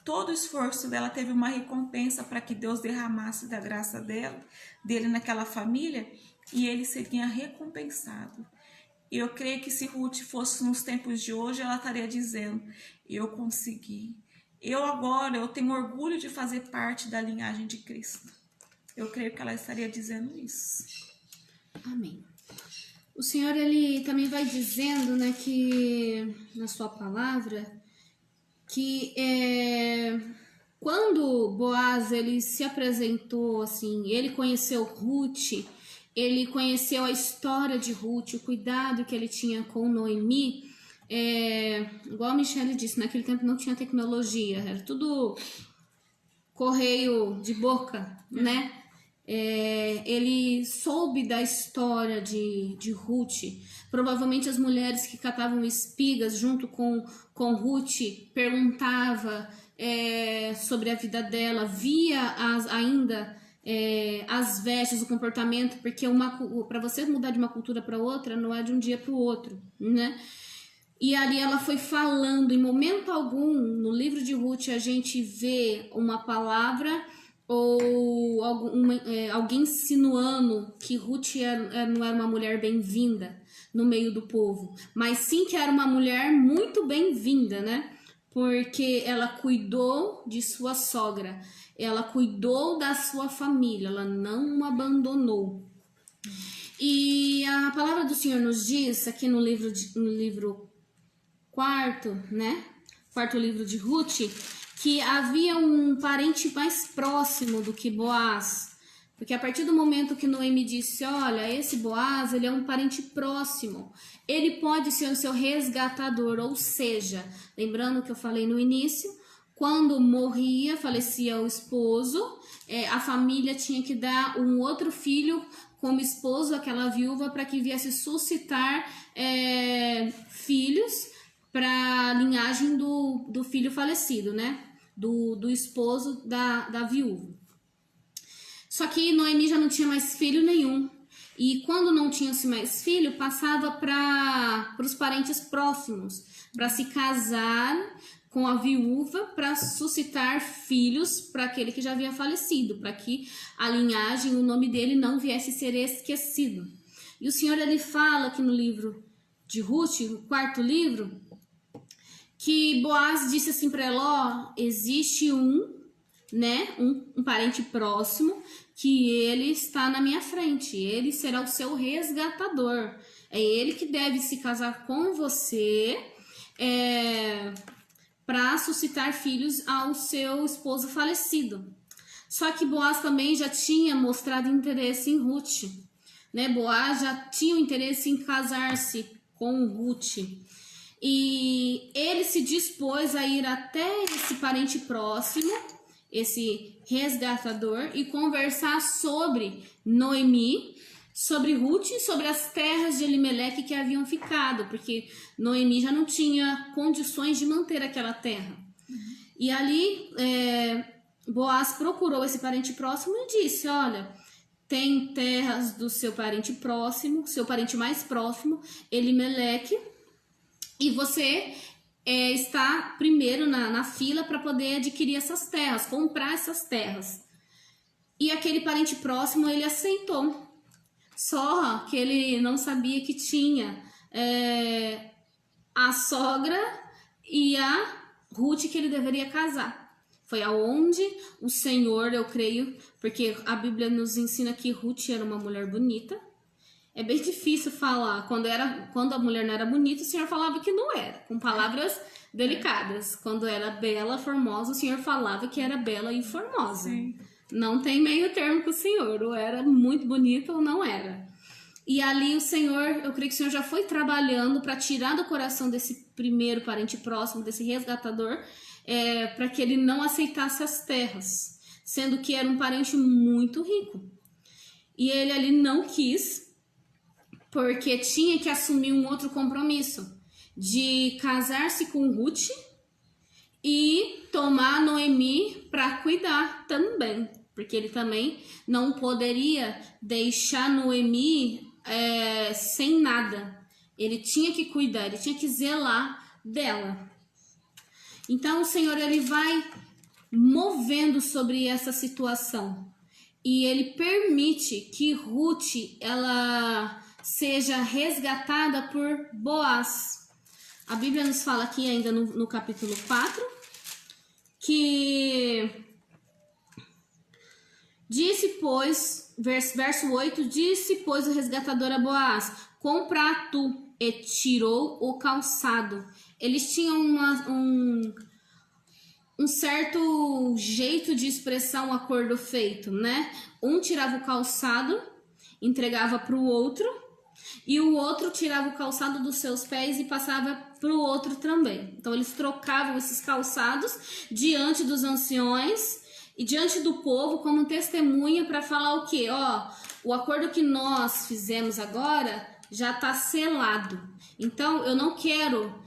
Todo o esforço dela teve uma recompensa para que Deus derramasse da graça dele naquela família, e ele seria recompensado. E eu creio que se Ruth fosse nos tempos de hoje, ela estaria dizendo, eu consegui. Eu tenho orgulho de fazer parte da linhagem de Cristo. Eu creio que ela estaria dizendo isso. Amém. O Senhor, ele também vai dizendo, né, que na sua palavra, que quando Boaz, ele se apresentou, assim, ele conheceu Ruth, ele conheceu a história de Ruth, o cuidado que ele tinha com Noemi, igual a Michelle disse, naquele tempo não tinha tecnologia, era tudo correio de boca, né? Ele soube da história de Ruth. Provavelmente as mulheres que catavam espigas junto com Ruth perguntava sobre a vida dela, via ainda as vestes, o comportamento, porque para você mudar de uma cultura para outra não é de um dia para o outro, né? E ali ela foi falando, em momento algum no livro de Ruth a gente vê uma palavra ou alguém insinuando que Ruth não era uma mulher bem-vinda no meio do povo, mas sim que era uma mulher muito bem-vinda, né? Porque ela cuidou de sua sogra, ela cuidou da sua família, ela não abandonou. E a palavra do Senhor nos diz aqui no livro quarto, né? Quarto livro de Ruth, que havia um parente mais próximo do que Boaz, porque a partir do momento que Noemi disse, olha, esse Boaz, ele é um parente próximo, ele pode ser o seu resgatador, ou seja, lembrando que eu falei no início, quando falecia o esposo, a família tinha que dar um outro filho como esposo àquela viúva para que viesse suscitar filhos para a linhagem do filho falecido, né? Do esposo da viúva. Só que Noemi já não tinha mais filho nenhum. E quando não tinha-se mais filho, passava para os parentes próximos, para se casar com a viúva, para suscitar filhos para aquele que já havia falecido, para que a linhagem, o nome dele não viesse a ser esquecido. E o Senhor, ele fala aqui no livro de Ruth, no quarto livro, que Boaz disse assim para ela, ó, existe um parente próximo que ele está na minha frente, ele será o seu resgatador, é ele que deve se casar com você para suscitar filhos ao seu esposo falecido. Só que Boaz também já tinha mostrado interesse em Ruth, né? Boaz já tinha interesse em casar-se com Ruth. E ele se dispôs a ir até esse parente próximo, esse resgatador, e conversar sobre Noemi, sobre Ruth e sobre as terras de Elimeleque que haviam ficado, porque Noemi já não tinha condições de manter aquela terra. E ali Boaz procurou esse parente próximo e disse: olha, tem terras do seu parente próximo, seu parente mais próximo, Elimeleque, e você está primeiro na fila para poder adquirir essas terras, comprar essas terras. E aquele parente próximo, ele aceitou. Só que ele não sabia que tinha a sogra e a Ruth que ele deveria casar. Foi aonde o Senhor, eu creio, porque a Bíblia nos ensina que Ruth era uma mulher bonita. É bem difícil falar. Quando a mulher não era bonita, o Senhor falava que não era, com palavras delicadas. Quando era bela, formosa, o Senhor falava que era bela e formosa. Sim. Não tem meio termo com o Senhor, ou era muito bonita ou não era. E ali o Senhor, eu creio que o Senhor já foi trabalhando para tirar do coração desse primeiro parente próximo, desse resgatador, para que ele não aceitasse as terras, sendo que era um parente muito rico. E ele ali não quis, porque tinha que assumir um outro compromisso, de casar-se com Ruth e tomar Noemi para cuidar também, porque ele também não poderia deixar Noemi sem nada. Ele tinha que cuidar, ele tinha que zelar dela. Então o Senhor, ele vai movendo sobre essa situação e ele permite que Ruth ela seja resgatada por Boaz. A Bíblia nos fala aqui ainda no capítulo 4 que disse, pois, verso 8, disse, pois, o resgatador a Boaz: compra tu, e tirou o calçado. Eles tinham um certo jeito de expressar um acordo feito, né? Um tirava o calçado, entregava para o outro, e o outro tirava o calçado dos seus pés e passava para o outro também. Então eles trocavam esses calçados diante dos anciões e diante do povo como testemunha para falar o quê? Ó, o acordo que nós fizemos agora já está selado. Então eu não quero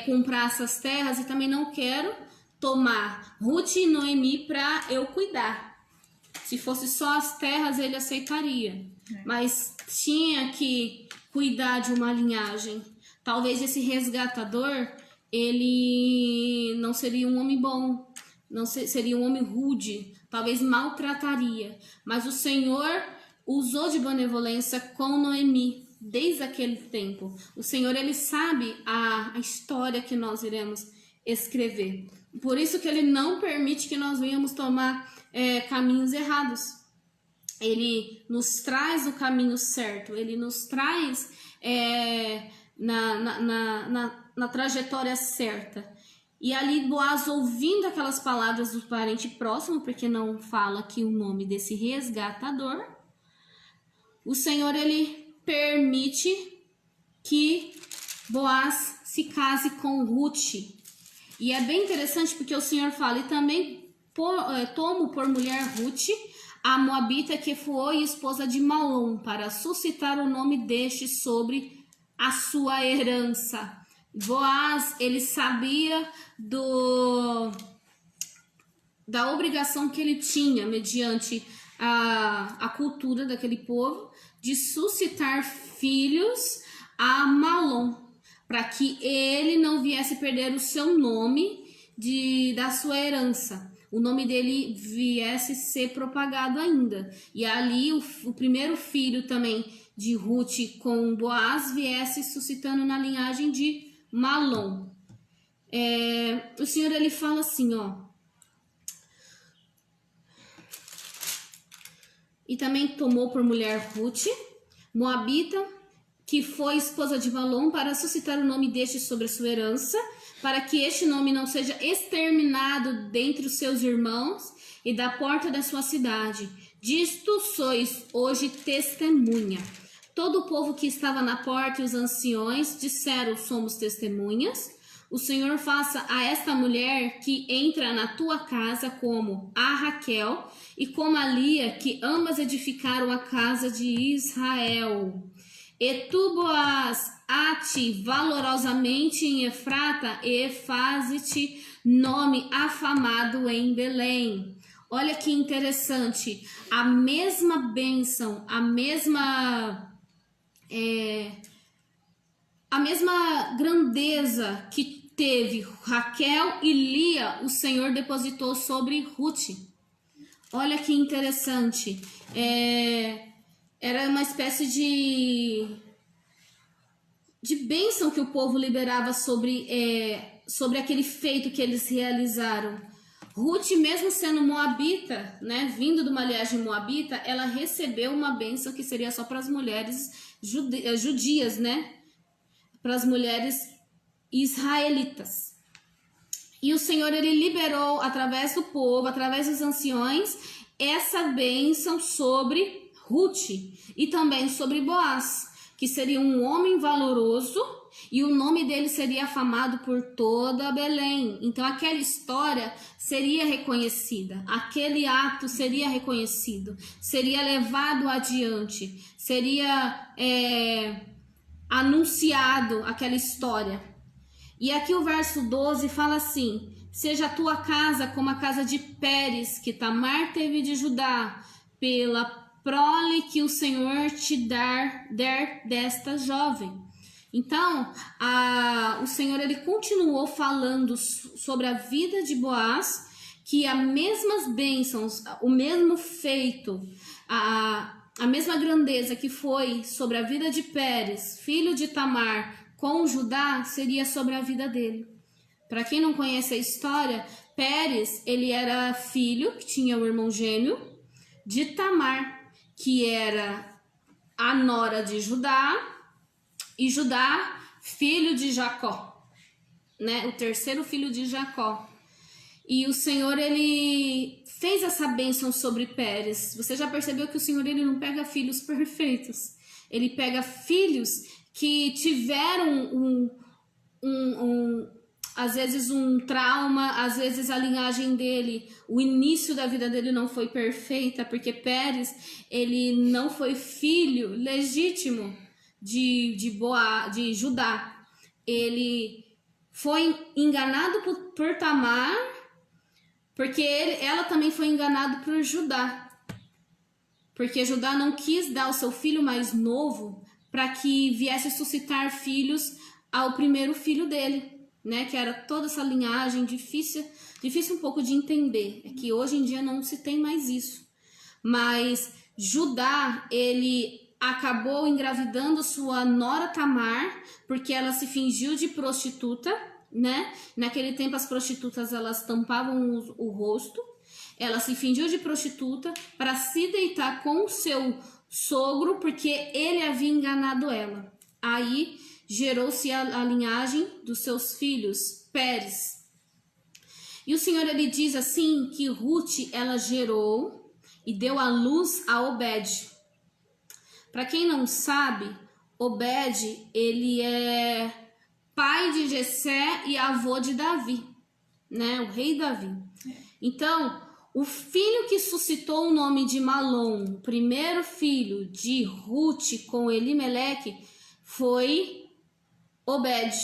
comprar essas terras e também não quero tomar Ruth e Noemi para eu cuidar. Se fosse só as terras, ele aceitaria. Mas tinha que cuidar de uma linhagem. Talvez esse resgatador, ele não seria um homem bom, não seria um homem rude, talvez maltrataria. Mas o Senhor usou de benevolência com Noemi desde aquele tempo. O Senhor, ele sabe a história que nós iremos escrever. Por isso que ele não permite que nós venhamos tomar caminhos errados. Ele nos traz o caminho certo, ele nos traz na trajetória certa. E ali Boaz, ouvindo aquelas palavras do parente próximo, porque não fala aqui o nome desse resgatador, o Senhor, ele permite que Boaz se case com Ruth. E é bem interessante porque o Senhor fala: e também tomo por mulher Ruth, a moabita, que foi esposa de Malom, para suscitar o nome deste sobre a sua herança. Boaz, ele sabia da obrigação que ele tinha, mediante a cultura daquele povo, de suscitar filhos a Malom, para que ele não viesse perder o seu nome da sua herança. O nome dele viesse ser propagado ainda. E ali o primeiro filho também de Ruth com Boaz viesse suscitando na linhagem de Malom. O Senhor, ele fala assim, ó. E também tomou por mulher Ruth, moabita, que foi esposa de Malom, para suscitar o nome deste sobre a sua herança, para que este nome não seja exterminado dentre os seus irmãos e da porta da sua cidade. Disto sois hoje testemunha. Todo o povo que estava na porta e os anciões disseram: somos testemunhas. O Senhor faça a esta mulher que entra na tua casa como a Raquel e como a Lia, que ambas edificaram a casa de Israel. E tu, Boaz, a-te valorosamente em Efrata e faze-te nome afamado em Belém. Olha que interessante, a mesma bênção, a mesma grandeza que teve Raquel e Lia, o Senhor depositou sobre Ruth. Olha que interessante, era uma espécie de bênção que o povo liberava sobre aquele feito que eles realizaram. Ruth, mesmo sendo moabita, né, vindo de uma linhagem moabita, ela recebeu uma bênção que seria só para as mulheres judias, né, para as mulheres israelitas. E o Senhor, ele liberou através do povo, através dos anciões, essa bênção sobre Ruth e também sobre Boaz, que seria um homem valoroso, e o nome dele seria afamado por toda Belém. Então aquela história seria reconhecida, aquele ato seria reconhecido, seria levado adiante, seria anunciado aquela história. E aqui o verso 12 fala assim: seja a tua casa como a casa de Pérez, que Tamar teve de Judá, pela prole que o Senhor te der desta jovem. Então, o Senhor, ele continuou falando sobre a vida de Boaz, que as mesmas bênçãos, o mesmo feito, a mesma grandeza que foi sobre a vida de Pérez, filho de Tamar, com Judá, seria sobre a vida dele. Para quem não conhece a história, Pérez, ele era filho, que tinha um irmão gêmeo, de Tamar, que era a nora de Judá, e Judá, filho de Jacó, né? O terceiro filho de Jacó. E o Senhor, ele fez essa bênção sobre Pérez. Você já percebeu que o Senhor, ele não pega filhos perfeitos. Ele pega filhos que tiveram às vezes um trauma, às vezes a linhagem dele, o início da vida dele não foi perfeita, porque Pérez, ele não foi filho legítimo de Judá. Ele foi enganado por Tamar, porque ela também foi enganada por Judá, porque Judá não quis dar o seu filho mais novo para que viesse suscitar filhos ao primeiro filho dele, né? Que era toda essa linhagem difícil um pouco de entender. É que hoje em dia não se tem mais isso. Mas Judá, ele acabou engravidando sua nora Tamar, porque ela se fingiu de prostituta, né? Naquele tempo as prostitutas, elas tampavam o rosto. Ela se fingiu de prostituta para se deitar com o seu sogro, porque ele havia enganado ela. Aí gerou-se a linhagem dos seus filhos, Pérez. E o Senhor, ele diz assim, que Ruth, ela gerou e deu à luz a Obed. Para quem não sabe, Obed, ele é pai de Jessé e avô de Davi, né? O rei Davi. Então, o filho que suscitou o nome de Malom, o primeiro filho de Ruth com Elimeleque, foi Obed.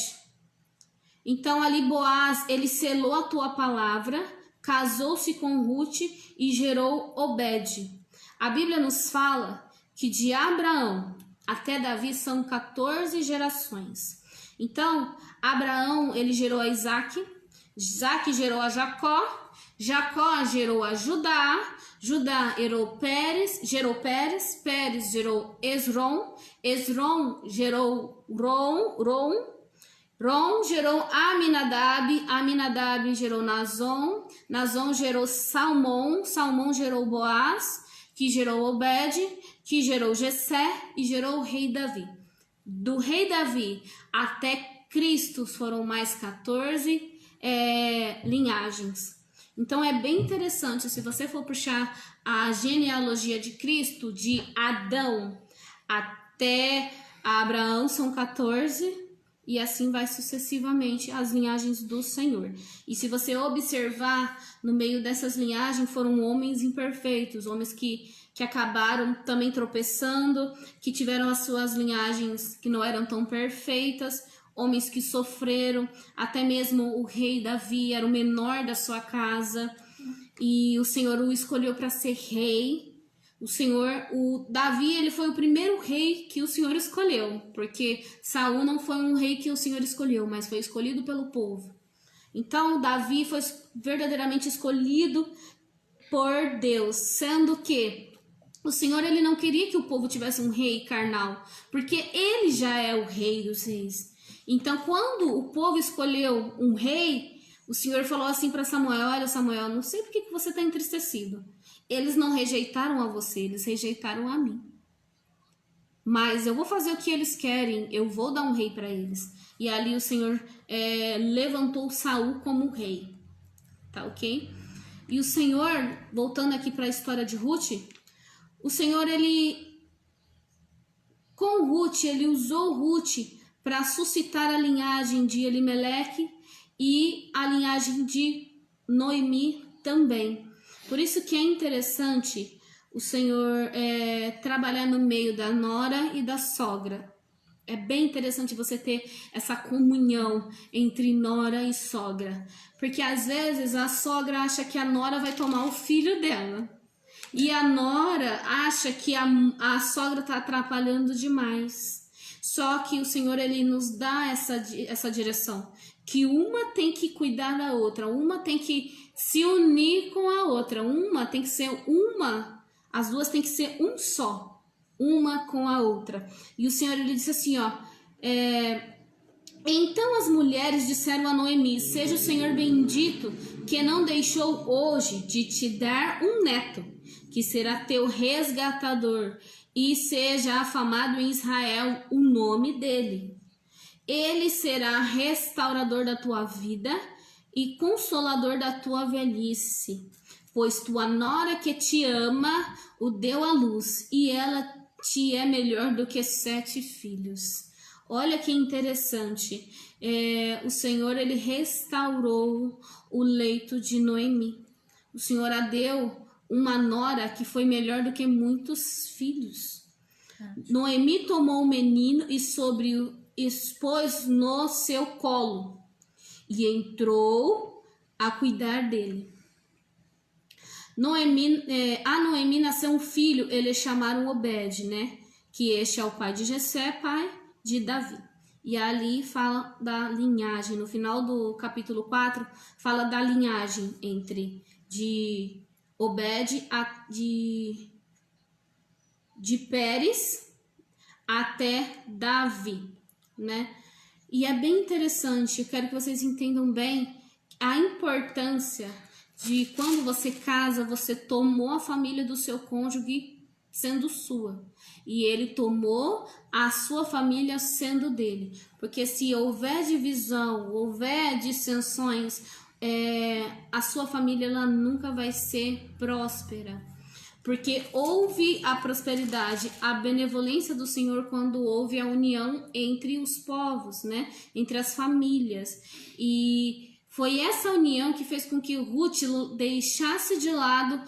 Então ali Boaz, ele selou a tua palavra, casou-se com Ruth e gerou Obed. A Bíblia nos fala que de Abraão até Davi são 14 gerações. Então Abraão, ele gerou a Isaac, Isaac gerou a Jacó, Jacó gerou a Judá, Judá gerou Pérez, Pérez gerou Esrom, Esrom gerou Rom gerou Aminadab, Aminadab gerou Nazon, Nazon gerou Salmão, Salmão gerou Boaz, que gerou Obed, que gerou Jessé e gerou o rei Davi. Do rei Davi até Cristo foram mais 14 linhagens. Então é bem interessante, se você for puxar a genealogia de Cristo, de Adão até Abraão, são 14, e assim vai sucessivamente as linhagens do Senhor. E se você observar, no meio dessas linhagens foram homens imperfeitos, homens que acabaram também tropeçando, que tiveram as suas linhagens que não eram tão perfeitas, homens que sofreram, até mesmo o rei Davi era o menor da sua casa. e o Senhor o escolheu para ser rei. O Davi, ele foi o primeiro rei que o Senhor escolheu, porque Saul não foi um rei que o Senhor escolheu, mas foi escolhido pelo povo. Então, Davi foi verdadeiramente escolhido por Deus, sendo que o Senhor, ele não queria que o povo tivesse um rei carnal, porque ele já é o rei dos reis. Então, quando o povo escolheu um rei, o Senhor falou assim para Samuel: olha, Samuel, não sei por que você está entristecido. Eles não rejeitaram a você, eles rejeitaram a mim. Mas eu vou fazer o que eles querem, eu vou dar um rei para eles. E ali o Senhor levantou Saul como rei. Tá ok? E o Senhor, voltando aqui para a história de Ruth, o Senhor, com Ruth, ele usou Ruth para suscitar a linhagem de Elimeleque e a linhagem de Noemi também. Por isso que é interessante o Senhor trabalhar no meio da nora e da sogra. É bem interessante você ter essa comunhão entre nora e sogra. Porque às vezes a sogra acha que a nora vai tomar o filho dela. E a nora acha que a sogra está atrapalhando demais. Só que o Senhor, ele nos dá essa direção. Que uma tem que cuidar da outra. Uma tem que se unir com a outra. Uma tem que ser uma. As duas tem que ser um só. Uma com a outra. E o Senhor, ele disse assim, ó. Então as mulheres disseram a Noemi: seja o Senhor bendito, que não deixou hoje de te dar um neto, que será teu resgatador, e seja afamado em Israel o nome dele. Ele será restaurador da tua vida e consolador da tua velhice, pois tua nora que te ama o deu à luz, e ela te é melhor do que 7 filhos. Olha que interessante, o Senhor, ele restaurou o leito de Noemi. O Senhor a deu uma nora que foi melhor do que muitos filhos. Noemi tomou o menino e expôs no seu colo e entrou a cuidar dele. A Noemi nasceu um filho, eles chamaram Obed, né? Que este é o pai de Jessé, pai de Davi. E ali fala da linhagem, no final do capítulo 4, fala da linhagem de Obed, de Pérez até Davi, né? E é bem interessante, eu quero que vocês entendam bem a importância de quando você casa, você tomou a família do seu cônjuge sendo sua, e ele tomou a sua família sendo dele, porque se houver divisão, houver dissensões, a sua família ela nunca vai ser próspera, porque houve a prosperidade, a benevolência do Senhor quando houve a união entre os povos, né? Entre as famílias, e foi essa união que fez com que Ruth deixasse de lado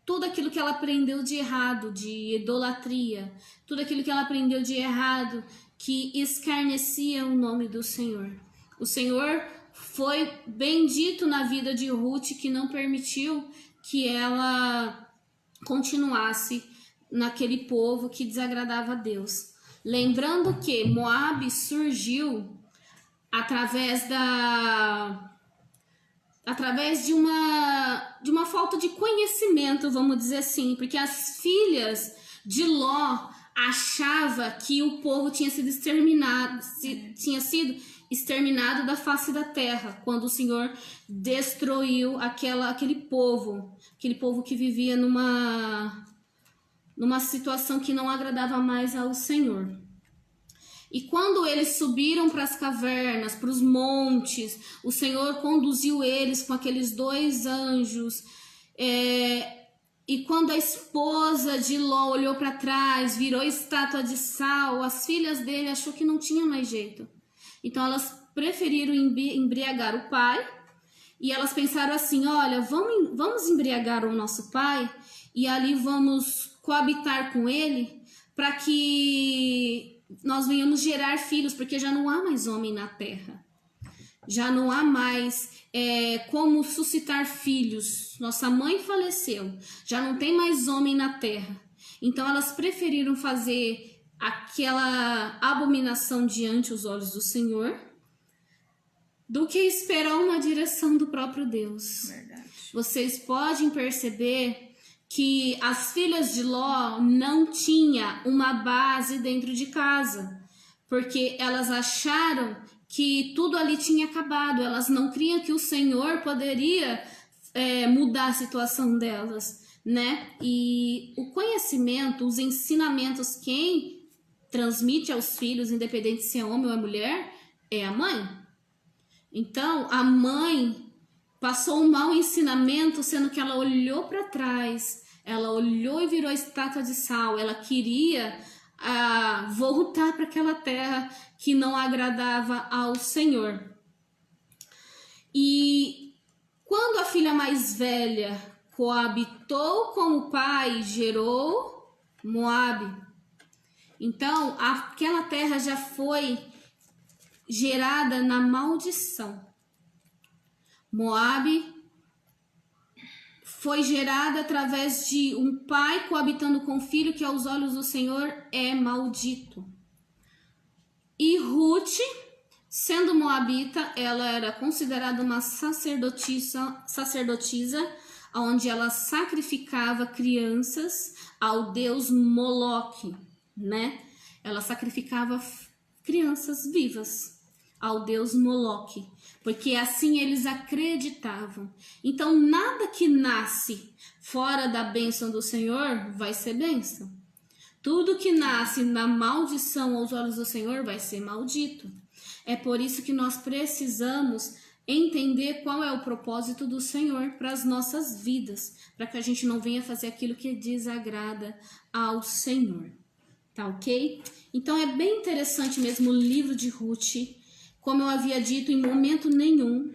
tudo aquilo que ela aprendeu de errado, de idolatria, tudo aquilo que ela aprendeu de errado, que escarnecia o nome do Senhor. O Senhor foi bendito na vida de Ruth, que não permitiu que ela continuasse naquele povo que desagradava a Deus. Lembrando que Moabe surgiu através de uma falta de conhecimento, vamos dizer assim, porque as filhas de Ló achavam que o povo tinha sido exterminado da face da terra, quando o Senhor destruiu aquele povo que vivia numa situação que não agradava mais ao Senhor. E quando eles subiram para as cavernas, para os montes, o Senhor conduziu eles com aqueles 2 anjos. E quando a esposa de Ló olhou para trás, virou estátua de sal, as filhas dele achou que não tinha mais jeito. Então elas preferiram embriagar o pai, e elas pensaram assim: olha, vamos embriagar o nosso pai e ali vamos coabitar com ele para que nós venhamos gerar filhos, porque já não há mais homem na terra. já não há mais como suscitar filhos. Nossa mãe faleceu, já não tem mais homem na terra. Então elas preferiram fazer aquela abominação diante os olhos do Senhor do que esperar uma direção do próprio Deus. Verdade. Vocês podem perceber que as filhas de Ló não tinham uma base dentro de casa, porque elas acharam que tudo ali tinha acabado, elas não criam que o Senhor poderia mudar a situação delas, né? E o conhecimento, os ensinamentos, quem transmite aos filhos, independente se é homem ou é mulher, é a mãe. Então, a mãe passou um mau ensinamento, sendo que ela olhou para trás, ela olhou e virou estátua de sal, ela queria voltar para aquela terra que não agradava ao Senhor. E quando a filha mais velha coabitou com o pai, gerou Moabe. Então, aquela terra já foi gerada na maldição. Moabe foi gerada através de um pai coabitando com o filho, que aos olhos do Senhor é maldito. E Ruth, sendo moabita, ela era considerada uma sacerdotisa, onde ela sacrificava crianças ao deus Moloque, né? Ela sacrificava crianças vivas ao deus Moloque, porque assim eles acreditavam. Então, nada que nasce fora da bênção do Senhor vai ser bênção. Tudo que nasce na maldição aos olhos do Senhor vai ser maldito. É por isso que nós precisamos entender qual é o propósito do Senhor para as nossas vidas, para que a gente não venha fazer aquilo que desagrada ao Senhor. Tá ok? Então é bem interessante mesmo o livro de Ruth. Como eu havia dito, em momento nenhum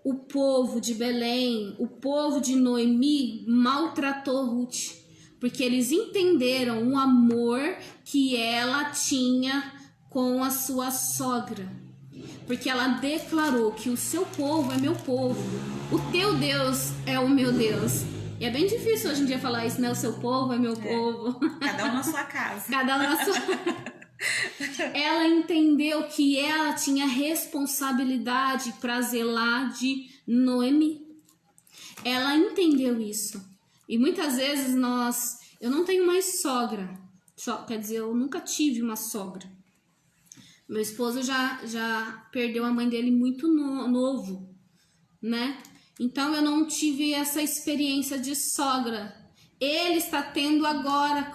o povo de Belém, o povo de Noemi maltratou Ruth, porque eles entenderam o amor que ela tinha com a sua sogra. Porque ela declarou que o seu povo é meu povo, o teu Deus é o meu Deus. E é bem difícil hoje em dia falar isso, né? O seu povo é meu povo. Cada um na sua casa. Cada um na sua... Ela entendeu que ela tinha responsabilidade para zelar de Noemi. Ela entendeu isso. E muitas vezes eu não tenho mais sogra. Quer dizer, eu nunca tive uma sogra. Meu esposo já perdeu a mãe dele muito novo, né? Então eu não tive essa experiência de sogra. Ele está tendo agora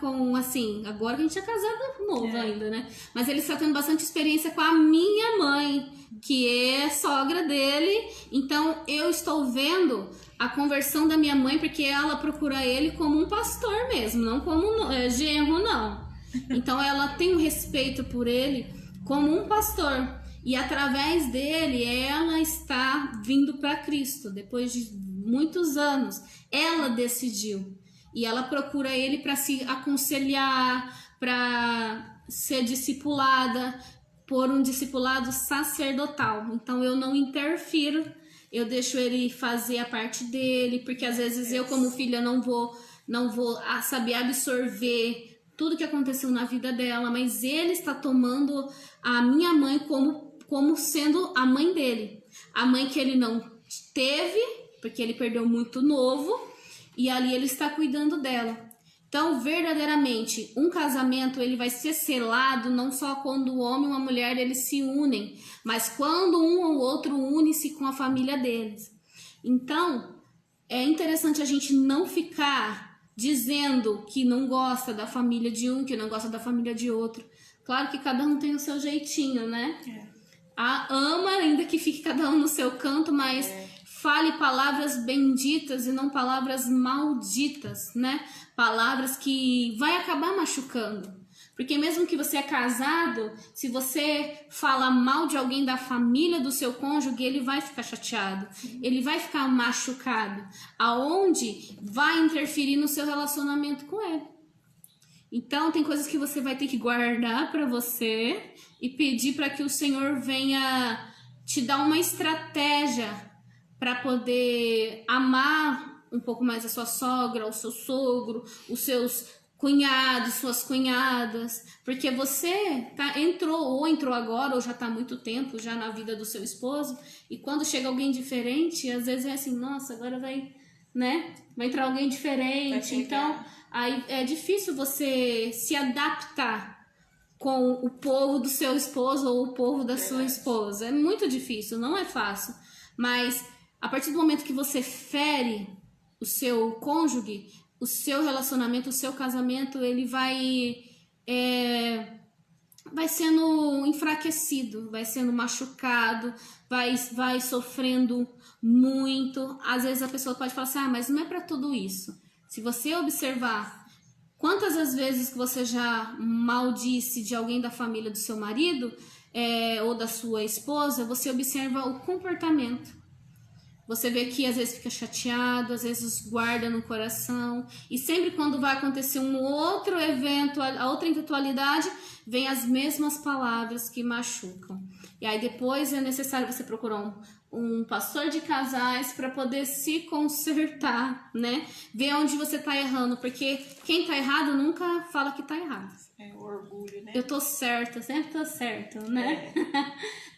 agora que a gente é casado novo ainda, né? Mas ele está tendo bastante experiência com a minha mãe, que é sogra dele. Então eu estou vendo a conversão da minha mãe, porque ela procura ele como um pastor mesmo, não como genro, não. Então ela tem um respeito por ele como um pastor. E através dele, ela está vindo para Cristo. Depois de muitos anos, ela decidiu. E ela procura ele para se aconselhar, para ser discipulada por um discipulado sacerdotal. Então eu não interfiro, eu deixo ele fazer a parte dele, porque às vezes eu como filha não vou saber absorver tudo que aconteceu na vida dela, mas ele está tomando a minha mãe como sendo a mãe dele. A mãe que ele não teve, porque ele perdeu muito novo, e ali ele está cuidando dela. Então, verdadeiramente, um casamento ele vai ser selado não só quando o homem e uma mulher eles se unem, mas quando um ou outro une-se com a família deles. Então, é interessante a gente não ficar dizendo que não gosta da família de um, que não gosta da família de outro. Claro que cada um tem o seu jeitinho, né? Ama, ainda que fique cada um no seu canto, mas fale palavras benditas e não palavras malditas, né? Palavras que vai acabar machucando. Porque mesmo que você é casado, se você fala mal de alguém da família do seu cônjuge, ele vai ficar chateado, ele vai ficar machucado, aonde vai interferir no seu relacionamento com ele. Então tem coisas que você vai ter que guardar para você e pedir para que o Senhor venha te dá uma estratégia para poder amar um pouco mais a sua sogra, o seu sogro, os seus cunhados, suas cunhadas, porque você entrou agora ou já tá há muito tempo já na vida do seu esposo, e quando chega alguém diferente, às vezes é assim, nossa, agora vai entrar alguém diferente, então aí é difícil você se adaptar com o povo do seu esposo ou o povo da sua esposa. É muito difícil, não é fácil. Mas a partir do momento que você fere o seu cônjuge, o seu relacionamento, o seu casamento, ele vai sendo enfraquecido, vai sendo machucado, vai sofrendo muito. Às vezes a pessoa pode falar assim, mas não é para tudo isso. Se você observar quantas as vezes que você já maldisse de alguém da família do seu marido ou da sua esposa, você observa o comportamento. Você vê que às vezes fica chateado, às vezes guarda no coração. E sempre quando vai acontecer um outro evento, a outra eventualidade, vem as mesmas palavras que machucam. E aí depois é necessário você procurar um pastor de casais para poder se consertar, né? Ver onde você tá errando, porque quem tá errado nunca fala que tá errado. É o orgulho, né? Eu tô certa, sempre tô certo, né?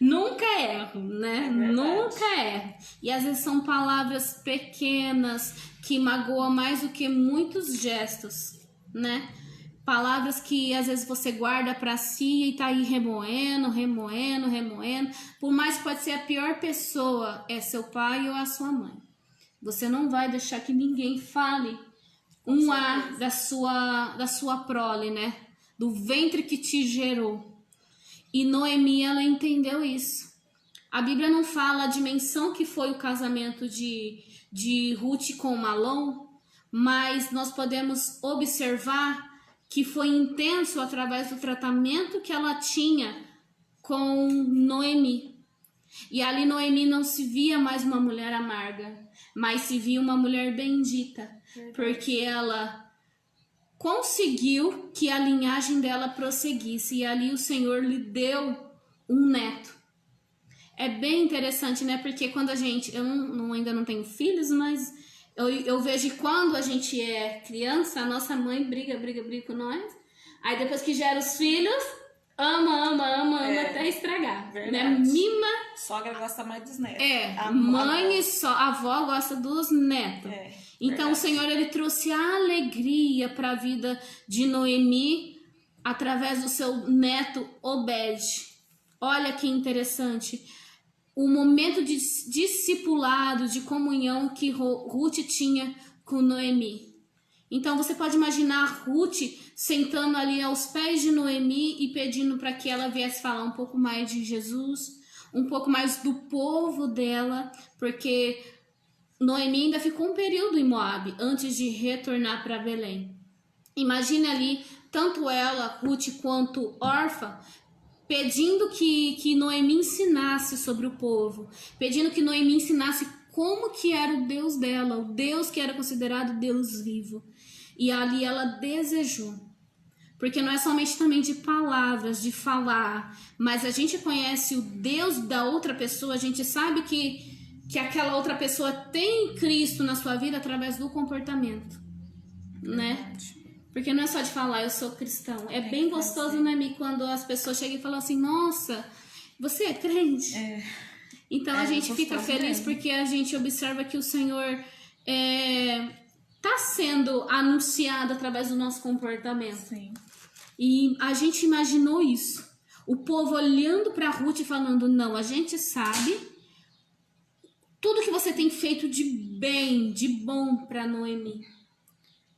Nunca erro, né? Nunca erro. E às vezes são palavras pequenas que magoam mais do que muitos gestos, né? Palavras que às vezes você guarda pra si e tá aí remoendo. Por mais que pode ser a pior pessoa, é seu pai ou a sua mãe. Você não vai deixar que ninguém fale um ar da sua prole, né? Do ventre que te gerou. E Noemi, ela entendeu isso. A Bíblia não fala a dimensão que foi o casamento de Ruth com Malom, mas nós podemos observar que foi intenso através do tratamento que ela tinha com Noemi. E ali Noemi não se via mais uma mulher amarga, mas se via uma mulher bendita, porque ela conseguiu que a linhagem dela prosseguisse, e ali o Senhor lhe deu um neto. É bem interessante, né? Porque quando a gente... Eu ainda não tenho filhos, mas eu vejo que quando a gente é criança, a nossa mãe briga com nós. Aí depois que gera os filhos, ama até estragar. Verdade. Né? Mima. Sogra gosta mais dos netos. A avó gosta dos netos. Então verdade. O Senhor, ele trouxe a alegria para a vida de Noemi através do seu neto Obed. Olha que interessante. O momento de discipulado, de comunhão que Ruth tinha com Noemi. Então você pode imaginar Ruth sentando ali aos pés de Noemi e pedindo para que ela viesse falar um pouco mais de Jesus, um pouco mais do povo dela, porque Noemi ainda ficou um período em Moabe antes de retornar para Belém. Imagine ali, tanto ela, Ruth, quanto Orfa, pedindo que Noemi ensinasse sobre o povo, pedindo que Noemi ensinasse como que era o Deus dela, o Deus que era considerado Deus vivo. E ali ela desejou, porque não é somente também de palavras, de falar, mas a gente conhece o Deus da outra pessoa, a gente sabe que aquela outra pessoa tem Cristo na sua vida através do comportamento, né? Porque não é só de falar, eu sou cristão. É bem gostoso, né, Mi, quando as pessoas chegam e falam assim, nossa, você é crente? Então a gente fica feliz porque a gente observa que o Senhor tá sendo anunciado através do nosso comportamento. Sim. E a gente imaginou isso. O povo olhando para Ruth e falando, não, a gente sabe tudo que você tem feito de bem, de bom para Noemi.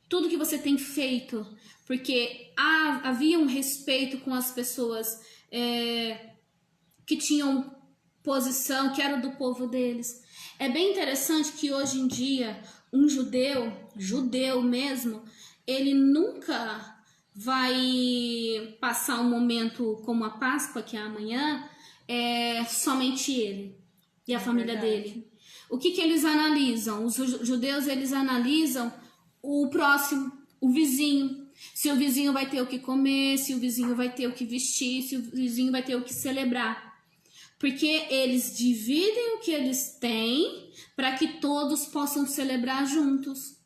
Tudo que você tem feito, porque havia um respeito com as pessoas que tinham posição, que era do povo deles. É bem interessante que hoje em dia, um judeu mesmo, ele nunca vai passar um momento como a Páscoa, que é amanhã, somente ele e a família dele. O que eles analisam? Os judeus, eles analisam o próximo, o vizinho. Se o vizinho vai ter o que comer, se o vizinho vai ter o que vestir, se o vizinho vai ter o que celebrar. Porque eles dividem o que eles têm para que todos possam celebrar juntos.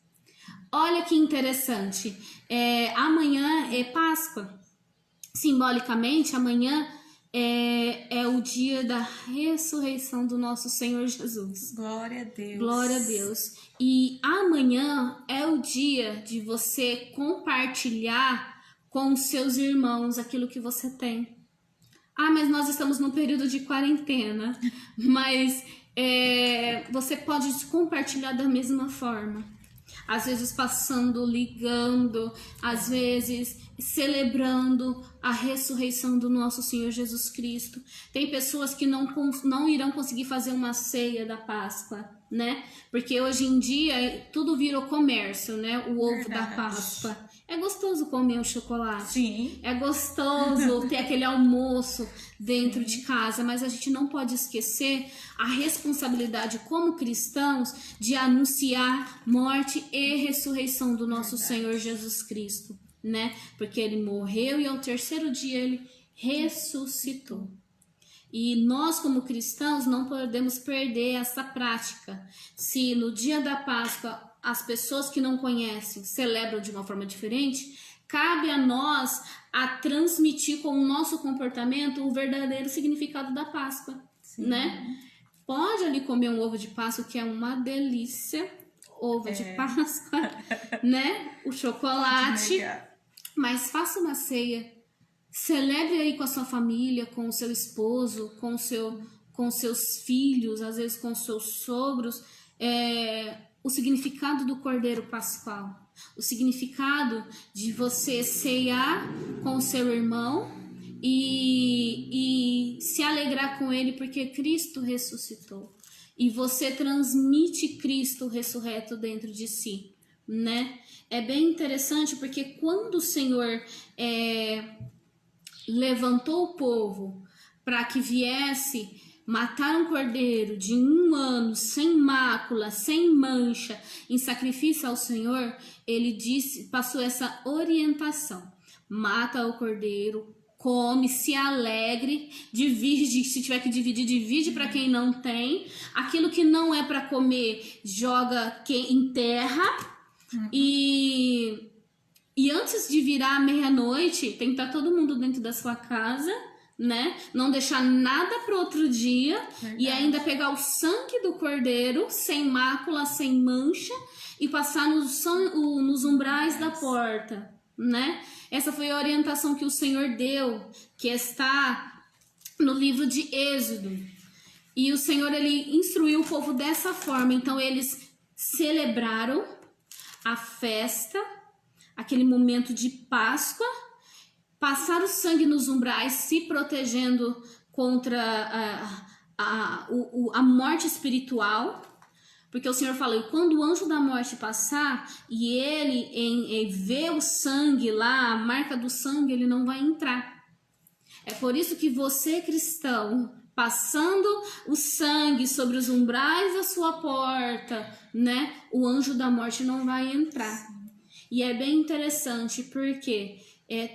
Olha que interessante. Amanhã é Páscoa. Simbolicamente, amanhã é o dia da ressurreição do nosso Senhor Jesus. Glória a Deus. Glória a Deus. E amanhã é o dia de você compartilhar com os seus irmãos aquilo que você tem. Mas nós estamos num período de quarentena. Mas você pode compartilhar da mesma forma. Às vezes passando, ligando, às vezes celebrando a ressurreição do nosso Senhor Jesus Cristo. Tem pessoas que não irão conseguir fazer uma ceia da Páscoa, né? Porque hoje em dia tudo virou comércio, né? O ovo da Páscoa. É gostoso comer um chocolate. Sim. É gostoso ter aquele almoço dentro de casa, mas a gente não pode esquecer a responsabilidade como cristãos de anunciar morte e ressurreição do nosso Senhor Jesus Cristo, né? Porque ele morreu e ao terceiro dia ele ressuscitou. E nós, como cristãos, não podemos perder essa prática. Se no dia da Páscoa as pessoas que não conhecem celebram de uma forma diferente, cabe a nós a transmitir com o nosso comportamento o verdadeiro significado da Páscoa, né? Pode ali comer um ovo de Páscoa, que é uma delícia, ovo de Páscoa, né? O chocolate, mas faça uma ceia. Celebre aí com a sua família, com o seu esposo, com seus filhos, às vezes com seus sogros, o significado do Cordeiro Pascual, o significado de você ceiar com o seu irmão e se alegrar com ele porque Cristo ressuscitou. E você transmite Cristo ressurreto dentro de si, né? É bem interessante porque quando o Senhor levantou o povo para que viesse matar um cordeiro de 1 ano, sem mácula, sem mancha, em sacrifício ao Senhor, ele passou essa orientação: mata o cordeiro, come, se alegre, divide, se tiver que dividir, divide para quem não tem, aquilo que não é para comer, joga em terra, e antes de virar meia-noite, tem que estar todo mundo dentro da sua casa, né? Não deixar nada para outro dia. Verdade. E ainda pegar o sangue do cordeiro, sem mácula, sem mancha, e passar nos umbrais da porta, né? Essa foi a orientação que o Senhor deu, que está no livro de Êxodo. E o Senhor, ele instruiu o povo dessa forma. Então eles celebraram a festa, aquele momento de Páscoa, passar o sangue nos umbrais, se protegendo contra a morte espiritual, porque o Senhor falou: e quando o anjo da morte passar e ele vê o sangue lá, a marca do sangue, ele não vai entrar. É por isso que você, cristão, passando o sangue sobre os umbrais da sua porta, né, o anjo da morte não vai entrar. E é bem interessante porque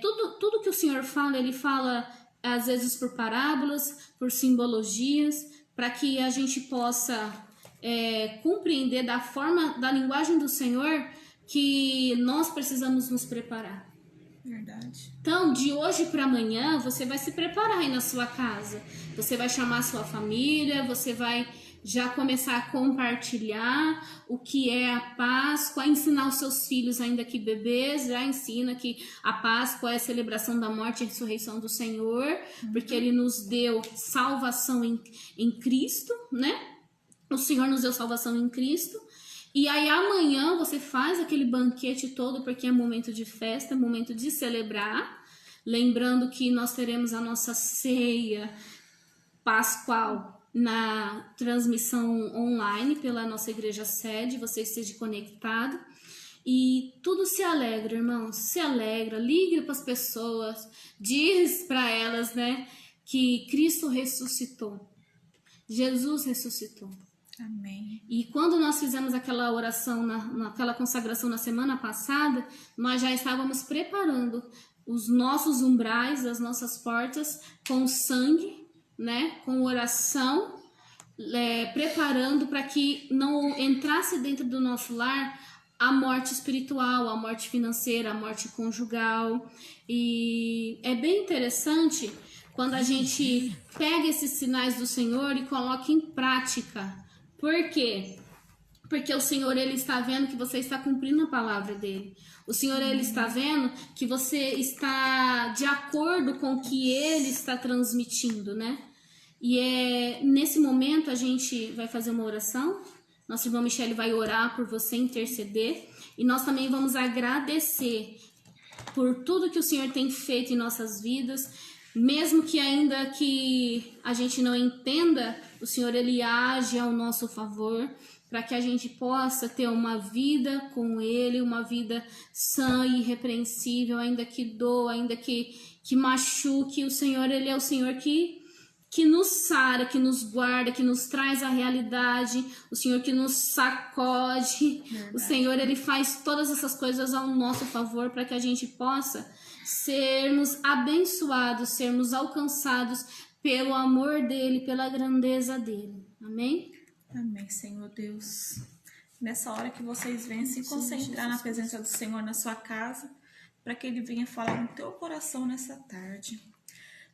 tudo que o Senhor fala, ele fala às vezes por parábolas, por simbologias, para que a gente possa compreender da linguagem do Senhor que nós precisamos nos preparar. Verdade. Então, de hoje para amanhã, você vai se preparar aí na sua casa. Você vai chamar a sua família, você vai já começar a compartilhar o que é a Páscoa, ensinar os seus filhos, ainda que bebês, já ensina que a Páscoa é a celebração da morte e ressurreição do Senhor, porque ele nos deu salvação em Cristo, né? O Senhor nos deu salvação em Cristo. E aí amanhã você faz aquele banquete todo, porque é momento de festa, é momento de celebrar, lembrando que nós teremos a nossa ceia pascual na transmissão online pela nossa igreja sede. Você esteja conectado e tudo se alegra, irmãos, se alegra, ligue para as pessoas, diz para elas, né, que Cristo ressuscitou, Jesus ressuscitou. Amém. E quando nós fizemos aquela oração, naquela consagração na semana passada, nós já estávamos preparando os nossos umbrais, as nossas portas com sangue, né, com oração, preparando para que não entrasse dentro do nosso lar a morte espiritual, a morte financeira, a morte conjugal. E é bem interessante quando a gente pega esses sinais do Senhor e coloca em prática. Por quê? Porque o Senhor, ele está vendo que você está cumprindo a palavra dele. O Senhor, ele está vendo que você está de acordo com o que ele está transmitindo, né? E nesse momento a gente vai fazer uma oração. Nossa irmã Michele vai orar por você, interceder. E nós também vamos agradecer por tudo que o Senhor tem feito em nossas vidas. Mesmo que ainda que a gente não entenda, o Senhor, ele age ao nosso favor, para que a gente possa ter uma vida com ele, uma vida sã e irrepreensível, ainda que doa, ainda que machuque. O Senhor, ele é o Senhor que nos sara, que nos guarda, que nos traz a realidade, o Senhor que nos sacode. Verdade. O Senhor, ele faz todas essas coisas ao nosso favor, para que a gente possa sermos abençoados, sermos alcançados pelo amor dele, pela grandeza dele. Amém? Amém, Senhor Deus. Nessa hora que vocês venham se concentrar na presença do Senhor na sua casa, para que ele venha falar no teu coração nessa tarde.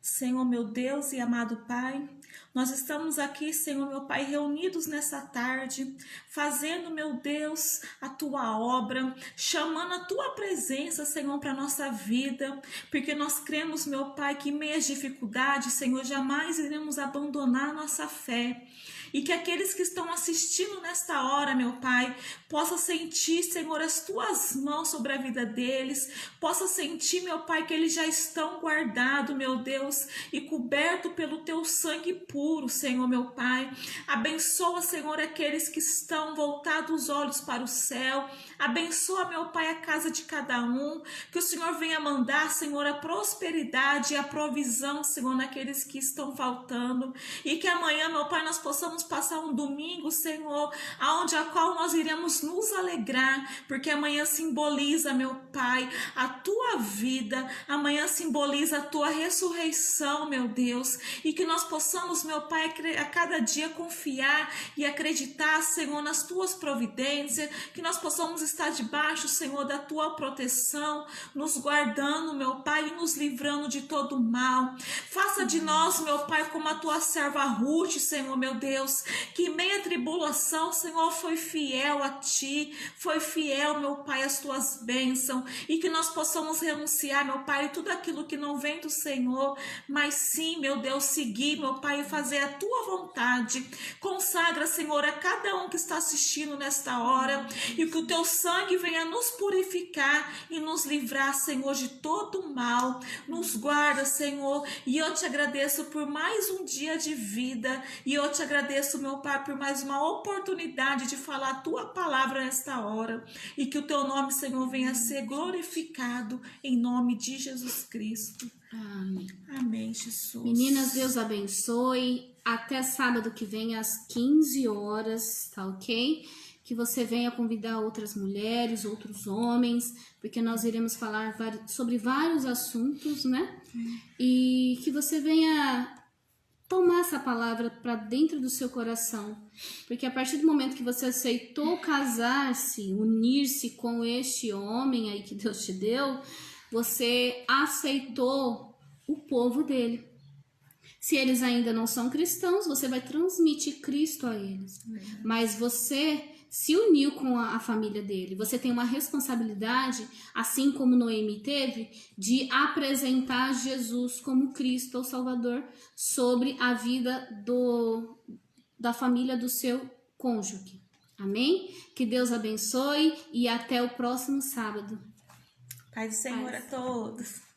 Senhor, meu Deus e amado Pai, nós estamos aqui, Senhor, meu Pai, reunidos nessa tarde, fazendo, meu Deus, a Tua obra, chamando a Tua presença, Senhor, para a nossa vida, porque nós cremos, meu Pai, que em meio às dificuldades, Senhor, jamais iremos abandonar a nossa fé. E que aqueles que estão assistindo nesta hora, meu Pai, possam sentir, Senhor, as Tuas mãos sobre a vida deles, possam sentir, meu Pai, que eles já estão guardados, meu Deus, e cobertos pelo Teu sangue puro, Senhor, meu Pai. Abençoa, Senhor, aqueles que estão voltados os olhos para o céu. Abençoa, meu Pai, a casa de cada um. Que o Senhor venha mandar, Senhor, a prosperidade e a provisão, Senhor, naqueles que estão faltando. E que amanhã, meu Pai, nós possamos passar um domingo, Senhor, a qual nós iremos nos alegrar, porque amanhã simboliza, meu Pai, a Tua vida, amanhã simboliza a Tua ressurreição, meu Deus, e que nós possamos, meu Pai, a cada dia confiar e acreditar, Senhor, nas Tuas providências, que nós possamos estar debaixo, Senhor, da Tua proteção, nos guardando, meu Pai, e nos livrando de todo mal. Faça de nós, meu Pai, como a Tua serva Ruth, Senhor, meu Deus, que em meia tribulação, Senhor, foi fiel a Ti, foi fiel, meu Pai, às Tuas bênçãos, e que nós possamos renunciar, meu Pai, tudo aquilo que não vem do Senhor, mas sim, meu Deus, seguir, meu Pai, e fazer a Tua vontade. Consagra, Senhor, a cada um que está assistindo nesta hora, e que o Teu sangue venha nos purificar e nos livrar, Senhor, de todo mal. Nos guarda, Senhor, e eu Te agradeço por mais um dia de vida, e eu Te agradeço, meu Pai, por mais uma oportunidade de falar a Tua palavra nesta hora, e que o Teu nome, Senhor, venha a ser glorificado em nome de Jesus Cristo. Amém. Amém, Jesus. Meninas, Deus abençoe. Até sábado que vem às 15 horas, tá ok? Que você venha convidar outras mulheres, outros homens, porque nós iremos falar sobre vários assuntos, né? E que você venha tomar essa palavra para dentro do seu coração, porque a partir do momento que você aceitou casar-se, unir-se com este homem aí que Deus te deu, você aceitou o povo dele. Se eles ainda não são cristãos, você vai transmitir Cristo a eles. Mas você se uniu com a família dele. Você tem uma responsabilidade, assim como Noemi teve, de apresentar Jesus como Cristo, o Salvador, sobre a vida da família do seu cônjuge. Amém? Que Deus abençoe e até o próximo sábado. Paz do Senhor a todos.